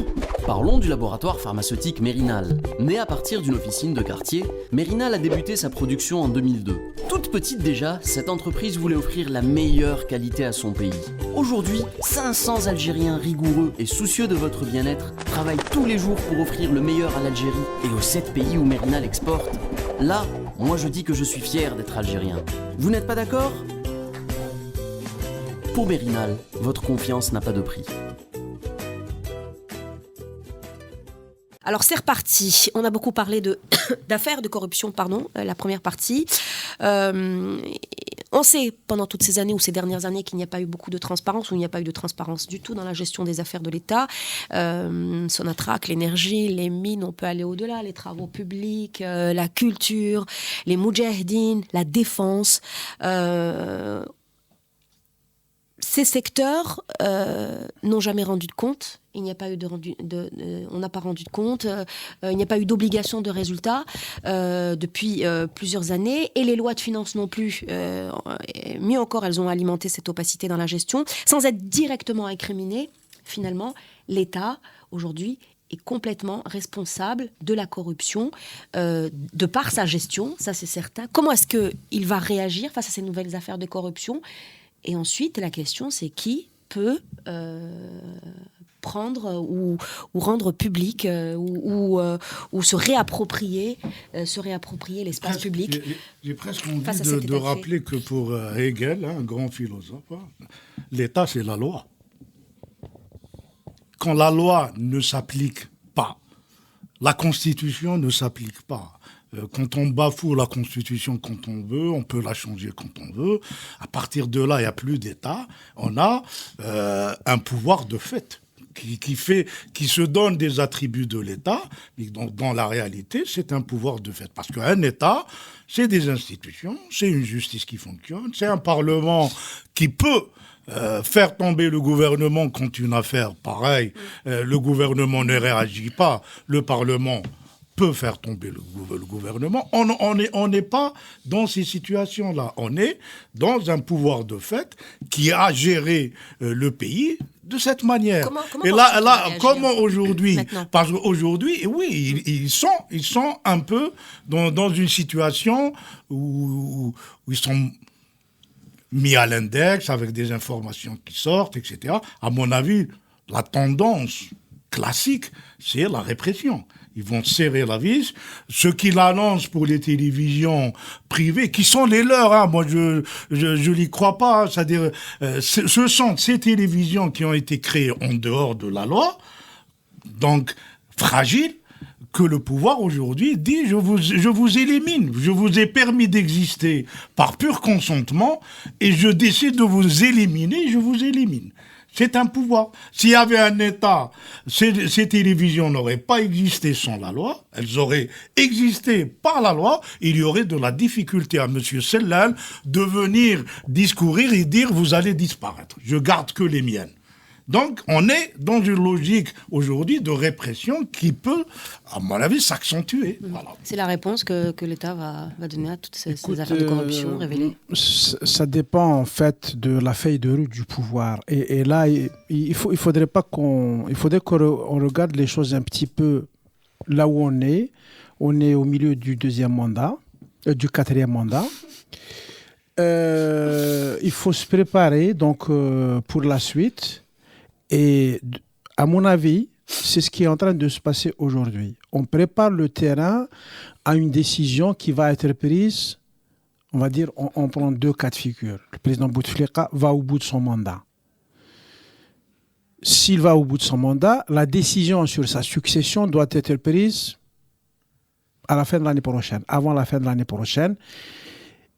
H: Parlons du laboratoire pharmaceutique Mérinal. Né à partir d'une officine de quartier, Mérinal a débuté sa production en 2002. Toute petite déjà, cette entreprise voulait offrir la meilleure qualité à son pays. Aujourd'hui, 500 Algériens rigoureux et soucieux de votre bien-être travaillent tous les jours pour offrir le meilleur à l'Algérie et aux 7 pays où Mérinal exporte. Là, moi je dis que je suis fier d'être algérien. Vous n'êtes pas d'accord ? Pour Mérinal, votre confiance n'a pas de prix.
D: Alors c'est reparti. On a beaucoup parlé d'affaires de corruption, la première partie. On sait pendant toutes ces années ou ces dernières années qu'il n'y a pas eu beaucoup de transparence, ou il n'y a pas eu de transparence du tout dans la gestion des affaires de l'État. Sonatrach, l'énergie, les mines, on peut aller au-delà, les travaux publics, la culture, les moudjahidines, la défense. Ces secteurs n'ont jamais rendu de compte. Il n'y a pas eu on n'a pas rendu de compte. Il n'y a pas eu d'obligation de résultat depuis plusieurs années. Et les lois de finances non plus. Mieux encore, elles ont alimenté cette opacité dans la gestion. Sans être directement incriminé, finalement, l'État, aujourd'hui, est complètement responsable de la corruption de par sa gestion, ça c'est certain. Comment est-ce qu'il va réagir face à ces nouvelles affaires de corruption ? Et ensuite, la question, c'est qui peut prendre ou rendre public ou se réapproprier l'espace public.
E: J'ai presque envie de rappeler que pour Hegel, un grand philosophe, l'État, c'est la loi. Quand la loi ne s'applique pas, la Constitution ne s'applique pas. Quand on bafoue la Constitution quand on veut, on peut la changer quand on veut. À partir de là, il n'y a plus d'État. On a un pouvoir de fait qui se donne des attributs de l'État. Mais dans la réalité, c'est un pouvoir de fait. Parce qu'un État, c'est des institutions, c'est une justice qui fonctionne, c'est un Parlement qui peut faire tomber le gouvernement quand une affaire pareille, le gouvernement ne réagit pas, le Parlement peut faire tomber le gouvernement. On n'est pas dans ces situations-là. On est dans un pouvoir de fait qui a géré le pays de cette manière.
D: Comment
E: et comment aujourd'hui,
D: maintenant?
E: parce qu'aujourd'hui, oui, ils sont un peu dans une situation où ils sont mis à l'index avec des informations qui sortent, etc. À mon avis, la tendance classique, c'est la répression. Ils vont serrer la vis. Ce qu'ils annoncent pour les télévisions privées, qui sont les leurs, hein, moi je n'y crois pas. Hein, c'est-à-dire, ce sont ces télévisions qui ont été créées en dehors de la loi, donc fragiles, que le pouvoir aujourd'hui dit je vous élimine, je vous ai permis d'exister par pur consentement et je décide de vous éliminer, je vous élimine. C'est un pouvoir. S'il y avait un État, ces télévisions n'auraient pas existé sans la loi, elles auraient existé par la loi, il y aurait de la difficulté à M. Sellal de venir discourir et dire vous allez disparaître, je garde que les miennes. Donc, on est dans une logique aujourd'hui de répression qui peut, à mon avis, s'accentuer. Voilà.
D: C'est la réponse que l'État va donner à toutes ces affaires de corruption révélées.
G: Ça dépend en fait de la feuille de route du pouvoir. Et là, il faudrait qu'on regarde les choses un petit peu là où on est. On est au milieu du deuxième mandat, du quatrième mandat. Il faut se préparer donc pour la suite. Et à mon avis, c'est ce qui est en train de se passer aujourd'hui. On prépare le terrain à une décision qui va être prise, on va dire, on prend deux cas de figure. Le président Bouteflika va au bout de son mandat. S'il va au bout de son mandat, la décision sur sa succession doit être prise à la fin de l'année prochaine, avant la fin de l'année prochaine.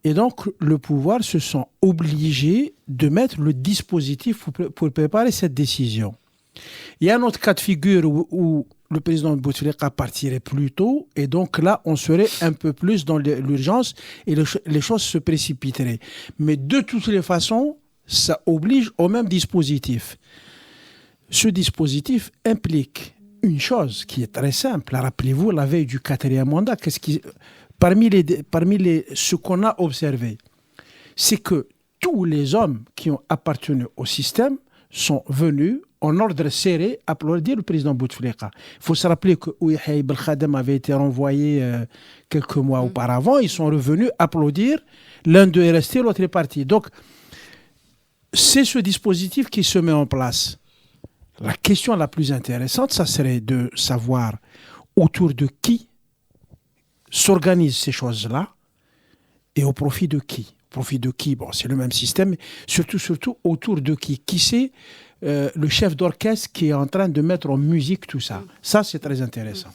G: Et donc, le pouvoir se sent obligé de mettre le dispositif pour préparer cette décision. Il y a un autre cas de figure où le président Bouteflika partirait plus tôt, et donc là, on serait un peu plus dans l'urgence et les choses se précipiteraient. Mais de toutes les façons, ça oblige au même dispositif. Ce dispositif implique une chose qui est très simple. Rappelez-vous, la veille du quatrième mandat, Parmi ce qu'on a observé, c'est que tous les hommes qui ont appartenu au système sont venus en ordre serré applaudir le président Bouteflika. Il faut se rappeler que Ouihai Belkhadem avait été renvoyé quelques mois auparavant. Ils sont revenus applaudir. L'un d'eux est resté, l'autre est parti. Donc, c'est ce dispositif qui se met en place. La question la plus intéressante, ça serait de savoir autour de qui s'organisent ces choses-là et au profit de qui. Au profit de qui? Bon, c'est le même système, mais surtout autour de qui. Qui c'est le chef d'orchestre qui est en train de mettre en musique tout ça? Ça, c'est très intéressant.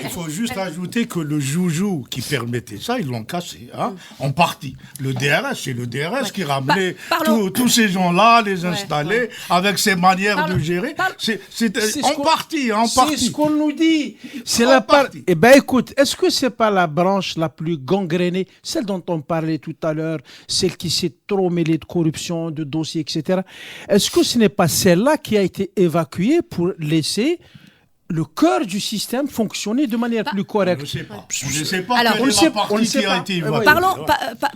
E: Il faut juste ajouter que le joujou qui permettait ça, ils l'ont cassé, hein, en partie. Le DRS, c'est le DRS qui ramenait tous ces gens-là, les installait, avec ses manières de gérer. C'est en partie.
G: C'est ce qu'on nous dit. C'est la partie. Eh bien, écoute, est-ce que c'est pas la branche la plus gangrénée, celle dont on parlait tout à l'heure, celle qui s'est trop mêlée de corruption, de dossiers, etc. Est-ce que ce n'est pas celle-là qui a été évacuée pour laisser le cœur du système fonctionner de manière plus correcte?
E: On ne sait pas. Alors, quelle est la partie qui a été évacuée.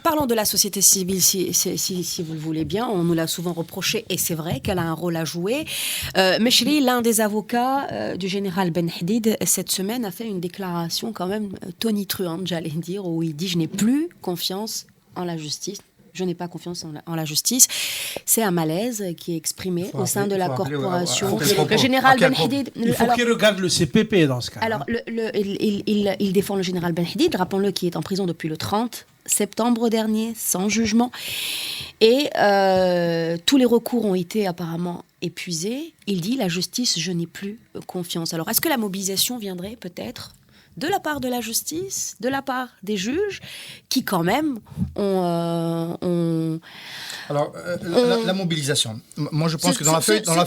D: Parlons de la société civile, si vous le voulez bien. On nous l'a souvent reproché, et c'est vrai qu'elle a un rôle à jouer. Mechri, l'un des avocats du général Ben Hadid, cette semaine, a fait une déclaration quand même tonitruante, j'allais dire, où il dit « Je n'ai plus confiance en la justice ». Je n'ai pas confiance en la justice. C'est un malaise qui est exprimé au sein de la corporation. Le général Ben Hadid...
G: Il faut qu'il regarde le CPP dans ce cas.
D: Alors, il défend le général Ben Hadid, rappelons-le, qui est en prison depuis le 30 septembre dernier, sans jugement. Et tous les recours ont été apparemment épuisés. Il dit, la justice, je n'ai plus confiance. Alors, est-ce que la mobilisation viendrait peut-être de la part de la justice, de la part des juges, qui quand même ont...
F: Alors, la mobilisation. Moi, je pense que dans la feuille de route...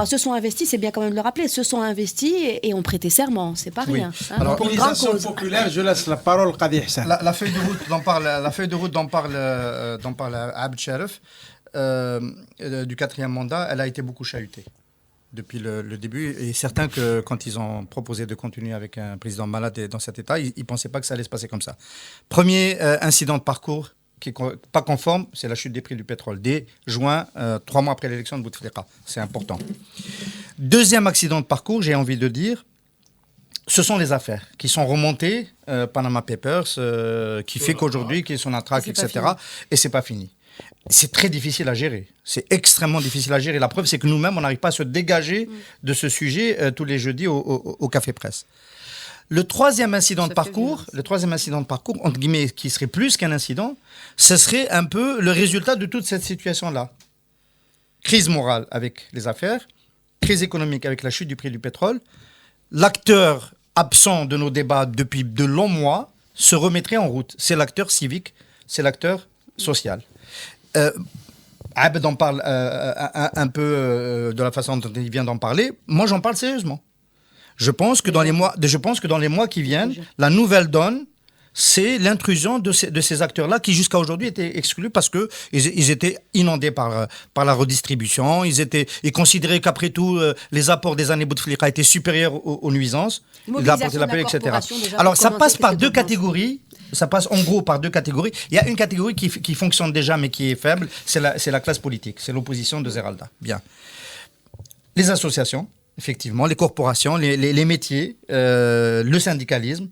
D: Se sont investis, c'est bien quand même de le rappeler, se sont investis et ont prêté serment, c'est pas rien.
G: Hein, alors, mobilisation populaire, je laisse la parole Qadi Hassan.
F: La feuille de route dont parle Abd Sharif, du quatrième mandat, elle a été beaucoup chahutée depuis le début, et certains que quand ils ont proposé de continuer avec un président malade dans cet état, ils ne pensaient pas que ça allait se passer comme ça. Premier incident de parcours, qui n'est pas conforme, c'est la chute des prix du pétrole. Dès juin, 3 mois après l'élection de Bouteflika. C'est important. Deuxième accident de parcours, j'ai envie de dire, ce sont les affaires qui sont remontées, Panama Papers, qui fait qu'aujourd'hui, qui sont en traque, etc. Et c'est pas fini. C'est très difficile à gérer. C'est extrêmement difficile à gérer. La preuve, c'est que nous-mêmes, on n'arrive pas à se dégager de ce sujet tous les jeudis au Café Presse. Le troisième incident de parcours, entre guillemets, qui serait plus qu'un incident, ce serait un peu le résultat de toute cette situation-là. Crise morale avec les affaires, crise économique avec la chute du prix du pétrole. L'acteur absent de nos débats depuis de longs mois se remettrait en route. C'est l'acteur civique, c'est l'acteur social. Abed en parle un peu de la façon dont il vient d'en parler. Moi, j'en parle sérieusement. Je pense que dans les mois qui viennent, la nouvelle donne, c'est l'intrusion de ces acteurs-là qui jusqu'à aujourd'hui étaient exclus parce que ils étaient inondés par la redistribution. Ils considéraient qu'après tout, les apports des années Bouteflika étaient supérieurs aux nuisances. Ils a apporté la paix, etc. Alors ça passe par deux catégories. Ça passe en gros par deux catégories. Il y a une catégorie qui fonctionne déjà mais qui est faible, c'est la classe politique, c'est l'opposition de Zeralda. Bien. Les associations, effectivement, les corporations, les métiers, le syndicalisme.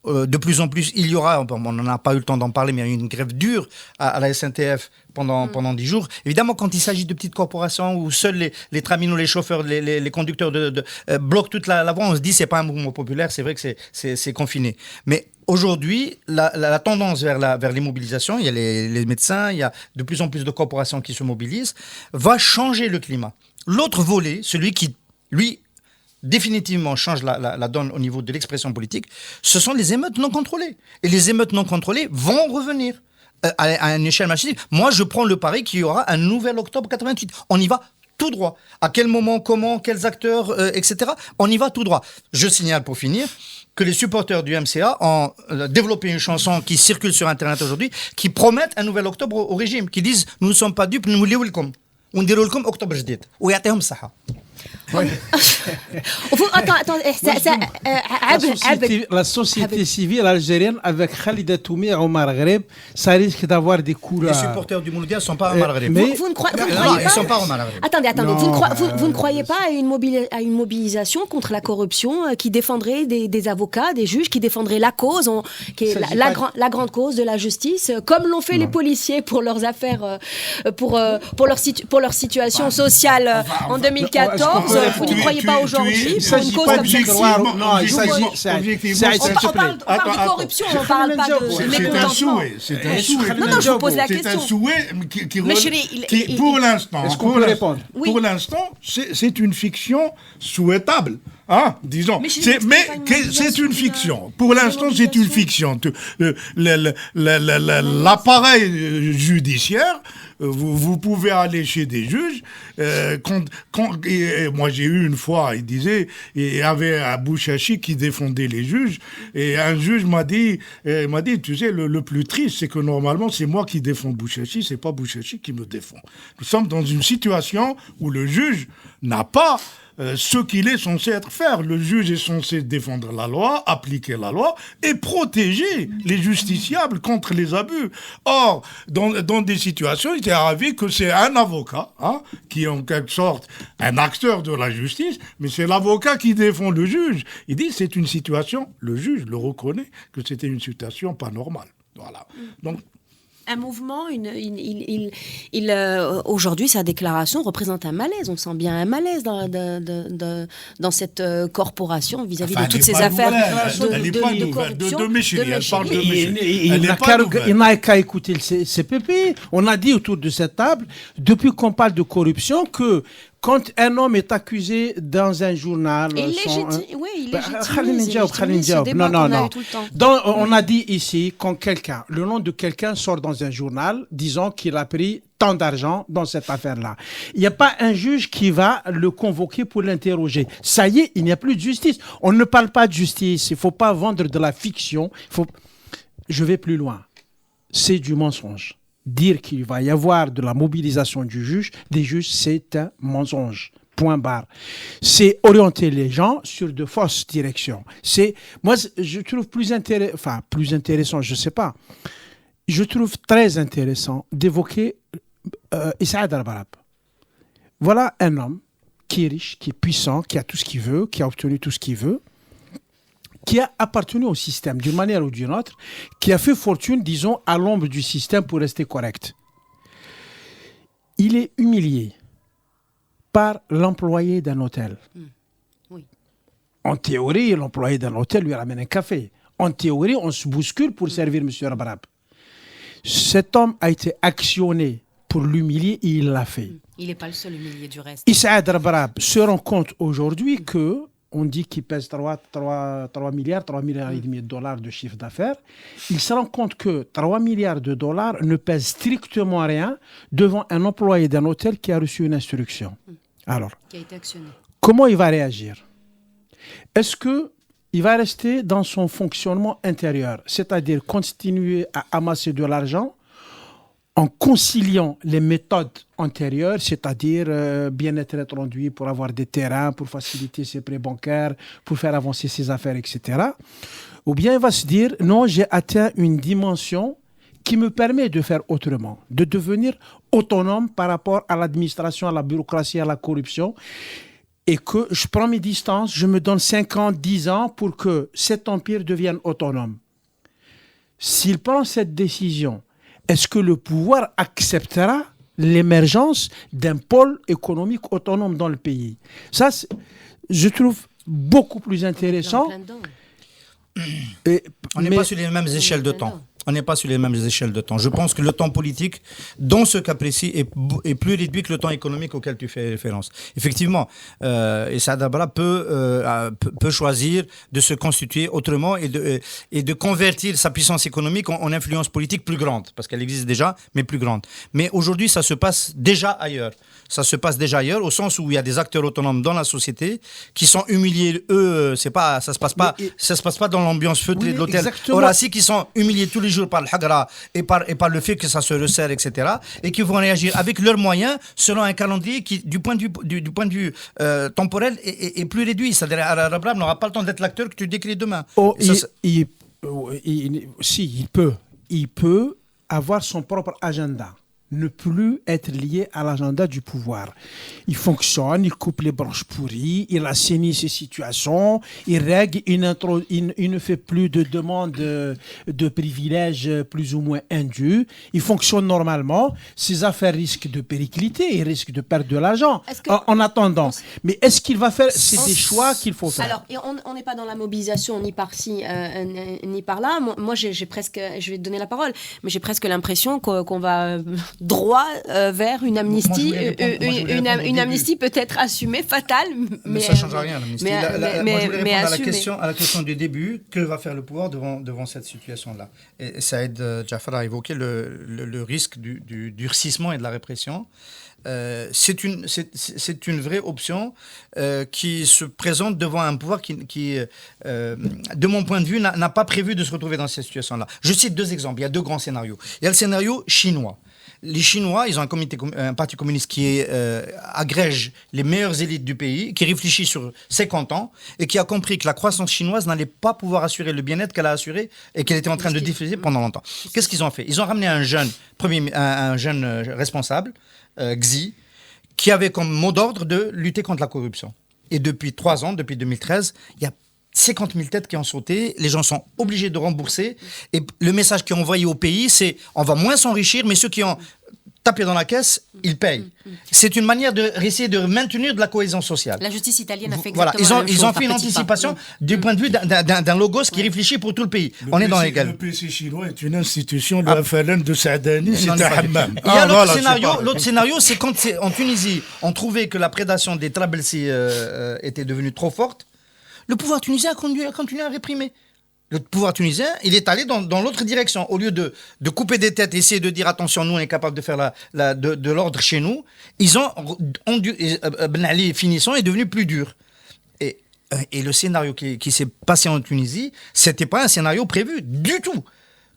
F: De plus en plus, il y aura, on n'en a pas eu le temps d'en parler, mais il y a eu une grève dure à la SNTF pendant 10 jours. Évidemment, quand il s'agit de petites corporations où seuls les traminots, les chauffeurs, les conducteurs bloquent toute la voie, on se dit c'est pas un mouvement populaire, c'est vrai que c'est confiné. Mais aujourd'hui, la tendance vers les mobilisations, il y a les médecins, il y a de plus en plus de corporations qui se mobilisent, va changer le climat. L'autre volet, celui qui, lui, définitivement change la donne au niveau de l'expression politique, ce sont les émeutes non contrôlées. Et les émeutes non contrôlées vont revenir à une échelle massive. Moi, je prends le pari qu'il y aura un nouvel octobre 88. On y va tout droit. À quel moment, comment, quels acteurs, etc. On y va tout droit. Je signale pour finir que les supporters du MCA ont développé une chanson qui circule sur Internet aujourd'hui, qui promettent un nouvel octobre au régime, qui disent « Nous ne sommes pas dupes, nous voulons welcome. On dirait welcome octobre جديد. ويعطيهم الصحة. »
G: La société civile algérienne avec Khalida Toumi et Omar Ghreb, ça risque d'avoir des couleurs.
F: Les supporters du Mouloudia ne sont pas Omar Ghreb.
D: Vous ne croyez pas.
F: Ils sont pas Omar Ghreb.
D: Attendez. Vous ne croyez pas à une mobilisation contre la corruption qui défendrait des avocats, des juges, qui défendraient la cause, qui est la grande cause de la justice, comme l'ont fait les policiers pour leurs affaires, pour leur situation sociale en 2014. Vous n'y croyez pas aujourd'hui pour une cause comme ça?
E: Non, il s'agit
D: on parle de corruption, on ne parle pas de mécontentement.
E: C'est un souhait.
D: Non, je vous pose la question.
E: C'est un souhait qui pour l'instant,
G: est-ce qu'on peut répondre?
E: Pour l'instant, c'est une fiction souhaitable. Hein, disons. Mais c'est une fiction. Pour l'instant, c'est une fiction. L'appareil judiciaire, vous pouvez aller chez des juges. Moi, j'ai eu une fois, il y avait un Bouchachi qui défendait les juges, et un juge m'a dit, tu sais, le plus triste, c'est que normalement, c'est moi qui défends Bouchachi, c'est pas Bouchachi qui me défend. Nous sommes dans une situation où le juge n'a pas ce qu'il est censé faire. Le juge est censé défendre la loi, appliquer la loi et protéger les justiciables contre les abus. Or, dans des situations, il est arrivé que c'est un avocat, qui est en quelque sorte un acteur de la justice, mais c'est l'avocat qui défend le juge. Il dit c'est une situation, le juge le reconnaît, que c'était une situation pas normale. Voilà. Donc,
D: un mouvement, aujourd'hui, sa déclaration représente un malaise. On sent bien un malaise dans cette corporation vis-à-vis de toutes ces affaires de corruption.
E: Elle parle de Méchiri.
G: Il n'a qu'à écouter le CPP. On a dit autour de cette table, depuis qu'on parle de corruption, que quand un homme est accusé dans un journal...
D: Il légitime.
G: Non. On a dit ici, quand le nom de quelqu'un sort dans un journal, disons qu'il a pris tant d'argent dans cette affaire-là. Il n'y a pas un juge qui va le convoquer pour l'interroger. Ça y est, il n'y a plus de justice. On ne parle pas de justice. Il ne faut pas vendre de la fiction. Je vais plus loin. C'est du mensonge. Dire qu'il va y avoir de la mobilisation des juges, c'est un mensonge. Point barre. C'est orienter les gens sur de fausses directions. Moi, je trouve plus intéressant, je ne sais pas. je trouve très intéressant d'évoquer Issaad Al-Barab. Voilà un homme qui est riche, qui est puissant, qui a tout ce qu'il veut, qui a obtenu tout ce qu'il veut, qui a appartenu au système d'une manière ou d'une autre, qui a fait fortune, disons, à l'ombre du système pour rester correct. Il est humilié par l'employé d'un hôtel.
D: Oui.
G: En théorie, l'employé d'un hôtel lui ramène un café. En théorie, on se bouscule pour servir M. Al-Barab. Cet homme a été actionné pour l'humilier et il l'a fait.
D: Il n'est pas le seul humilié du reste.
G: Issaad Al-Barab se rend compte aujourd'hui que on dit qu'il pèse 3 milliards et demi de dollars de chiffre d'affaires. Il se rend compte que 3 milliards de dollars ne pèsent strictement rien devant un employé d'un hôtel qui a reçu une instruction. Alors,
D: qui a été actionné.
G: Comment il va réagir? Est-ce qu'il va rester dans son fonctionnement intérieur, c'est-à-dire continuer à amasser de l'argent en conciliant les méthodes antérieures, c'est-à-dire bien être introduit pour avoir des terrains, pour faciliter ses prêts bancaires, pour faire avancer ses affaires, etc. Ou bien il va se dire, non, j'ai atteint une dimension qui me permet de faire autrement, de devenir autonome par rapport à l'administration, à la bureaucratie, à la corruption, et que je prends mes distances, je me donne 5 ans, 10 ans pour que cet empire devienne autonome. S'il prend cette décision, est-ce que le pouvoir acceptera l'émergence d'un pôle économique autonome dans le pays? Ça, je trouve beaucoup plus intéressant.
F: On n'est pas sur les mêmes échelles de temps. On n'est pas sur les mêmes échelles de temps. Je pense que le temps politique, dans ce cas précis, est plus réduit que le temps économique auquel tu fais référence. Effectivement, Issaad Al-Barab peut choisir de se constituer autrement et de convertir sa puissance économique en influence politique plus grande, parce qu'elle existe déjà, mais plus grande. Mais aujourd'hui, ça se passe déjà ailleurs. Ça se passe déjà ailleurs, au sens où il y a des acteurs autonomes dans la société qui sont humiliés. Eux, ça se passe pas dans l'ambiance feutrée de l'hôtel Horaci, qui sont humiliés tous les jours par le hagra et par le fait que ça se resserre, etc. Et qui vont réagir avec leurs moyens selon un calendrier qui, du point de vue temporel, est plus réduit. C'est-à-dire Al-Barab n'aura pas le temps d'être l'acteur que tu décris demain.
G: Il peut avoir son propre agenda, ne plus être lié à l'agenda du pouvoir. Il fonctionne, il coupe les branches pourries, il assainit ses situations, il règle, il ne fait plus de demandes de privilèges plus ou moins indus. Il fonctionne normalement. Ses affaires risquent de péricliter, il risque de perdre de l'argent en attendant. Mais est-ce qu'il va faire? C'est des choix qu'il faut faire.
D: Alors, on n'est pas dans la mobilisation ni par-ci ni par-là. Moi j'ai presque, je vais te donner la parole, mais j'ai presque l'impression qu'on va droit vers une amnistie, une amnistie peut-être assumée, fatale, mais
F: ça ne change rien. L'amnistie. Moi, je voulais répondre à la question du début. Que va faire le pouvoir devant cette situation-là? Et Saïd Jafar a évoqué le risque du durcissement et de la répression. C'est une vraie option qui se présente devant un pouvoir qui de mon point de vue, n'a pas prévu de se retrouver dans cette situation-là. Je cite 2 exemples. Il y a 2 grands scénarios. Il y a le scénario chinois. Les Chinois, ils ont un parti communiste qui agrège les meilleures élites du pays, qui réfléchit sur 50 ans et qui a compris que la croissance chinoise n'allait pas pouvoir assurer le bien-être qu'elle a assuré et qu'elle était en train de diffuser pendant longtemps. Qu'est-ce qu'ils ont fait? Ils ont ramené un jeune responsable, Xi, qui avait comme mot d'ordre de lutter contre la corruption. Et depuis 3 ans, depuis 2013, il y a 50 000 têtes qui ont sauté, les gens sont obligés de rembourser. Et le message qui est envoyé au pays, c'est on va moins s'enrichir, mais ceux qui ont tapé dans la caisse, ils payent. C'est une manière d'essayer de maintenir de la cohésion sociale.
D: La justice italienne a fait exactement la même chose.
F: Ils ont fait une anticipation du point de vue d'un logos qui réfléchit pour tout le pays. On est dans l'égal.
E: Le PC chinois est une institution, le FLN de Saadani, c'est un hammam.
F: Il y a l'autre scénario, c'est quand en Tunisie, on trouvait que la prédation des Trabelsi était devenue trop forte. Le pouvoir tunisien a continué à réprimer. Le pouvoir tunisien, il est allé dans l'autre direction. Au lieu de couper des têtes et essayer de dire attention, nous on est capable de faire de l'ordre chez nous, Ben Ali finissant est devenu plus dur. Et le scénario qui s'est passé en Tunisie, c'était pas un scénario prévu du tout.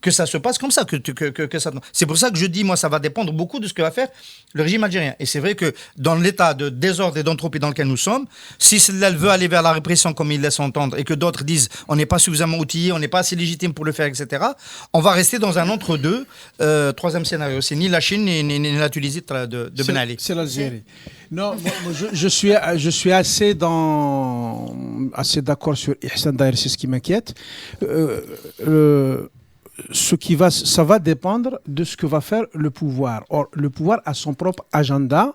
F: que ça se passe comme ça, que ça. C'est pour ça que je dis, moi, ça va dépendre beaucoup de ce que va faire le régime algérien. Et c'est vrai que dans l'état de désordre et d'entropie dans lequel nous sommes, si elle veut aller vers la répression comme il laisse entendre, et que d'autres disent on n'est pas suffisamment outillé, on n'est pas assez légitime pour le faire, etc., on va rester dans un entre-deux. Troisième scénario, c'est ni la Chine ni la Tunisie de Ben Ali.
G: C'est l'Algérie. Non, je suis assez d'accord sur Ihsan, d'ailleurs, c'est ce qui m'inquiète. Ça va dépendre de ce que va faire le pouvoir. Or, le pouvoir a son propre agenda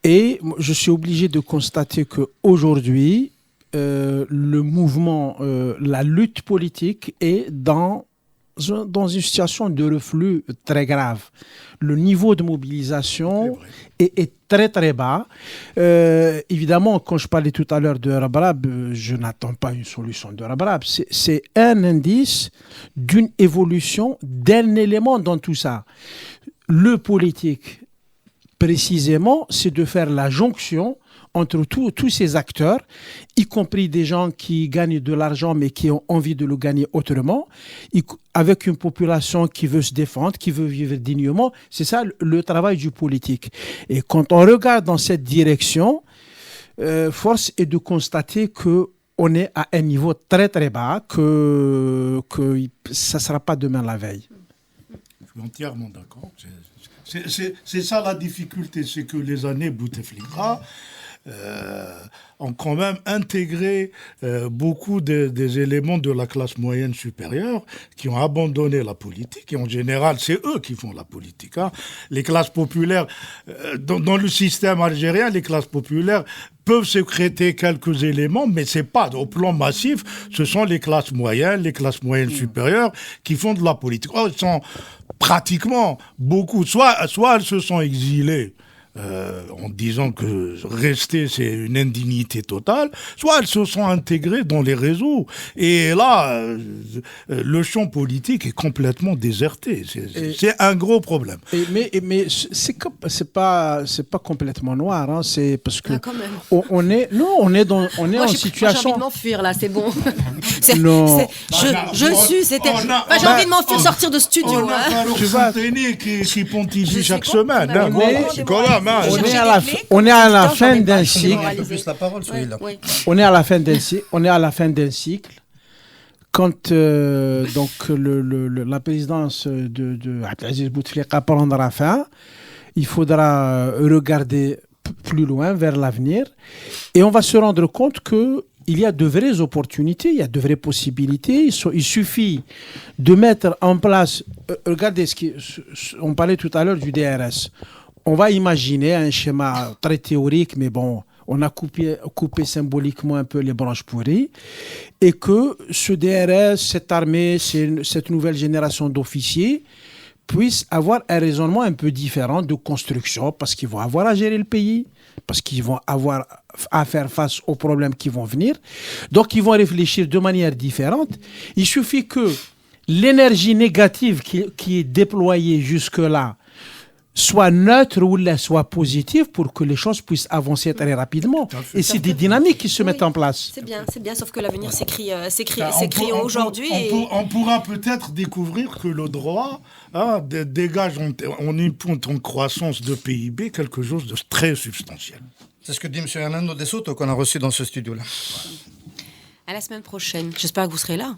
G: et je suis obligé de constater qu'aujourd'hui, le mouvement, la lutte politique est dans une situation de reflux très grave. Le niveau de mobilisation est très très bas. Évidemment, quand je parlais tout à l'heure de Rabrab, je n'attends pas une solution de Rabrab. C'est un indice d'une évolution d'un élément dans tout ça. Le politique, précisément, c'est de faire la jonction entre tous ces acteurs, y compris des gens qui gagnent de l'argent mais qui ont envie de le gagner autrement, avec une population qui veut se défendre, qui veut vivre dignement. C'est ça le travail du politique. Et quand on regarde dans cette direction, force est de constater qu'on est à un niveau très très bas, que ça ne sera pas demain la veille.
E: Je suis entièrement d'accord. C'est ça la difficulté, c'est que les années Bouteflika ont quand même intégré beaucoup des éléments de la classe moyenne supérieure qui ont abandonné la politique. Et en général, c'est eux qui font la politique. Hein. Les classes populaires, dans le système algérien, les classes populaires peuvent sécréter quelques éléments, mais c'est pas au plan massif. Ce sont les classes moyennes supérieures qui font de la politique. Oh, ils sont pratiquement beaucoup. Soit elles se sont exilées en disant que rester c'est une indignité totale, soit elles se sont intégrées dans les réseaux. Et là, le champ politique est complètement déserté. C'est un gros problème.
G: Mais c'est pas complètement noir. Hein. C'est parce que on est en situation.
D: J'ai envie de m'enfuir là, c'est bon.
G: Non.
D: J'ai envie de m'enfuir, sortir de studio.
E: Tu vas qui pontifie chaque semaine. C'est quand même.
G: On est à la fin d'un cycle. On est à la fin d'un cycle. Quand donc la présidence de Abdelaziz Bouteflika prendra fin, il faudra regarder plus loin vers l'avenir et on va se rendre compte que il y a de vraies opportunités, il y a de vraies possibilités. Il suffit de mettre en place. Regardez on parlait tout à l'heure du DRS. On va imaginer un schéma très théorique, mais bon, on a coupé symboliquement un peu les branches pourries, et que ce DRS, cette armée, cette nouvelle génération d'officiers puissent avoir un raisonnement un peu différent de construction, parce qu'ils vont avoir à gérer le pays, parce qu'ils vont avoir à faire face aux problèmes qui vont venir. Donc, ils vont réfléchir de manière différente. Il suffit que l'énergie négative qui est déployée jusque-là soit neutre ou soit positive pour que les choses puissent avancer très rapidement. Et c'est des dynamiques qui se mettent en place.
D: C'est bien, sauf que l'avenir s'écrit aujourd'hui.
E: On pourra peut-être découvrir que le droit dégage en croissance de PIB quelque chose de très substantiel.
F: C'est ce que dit M. Hernando de Soto qu'on a reçu dans ce studio-là.
D: À la semaine prochaine. J'espère que vous serez là.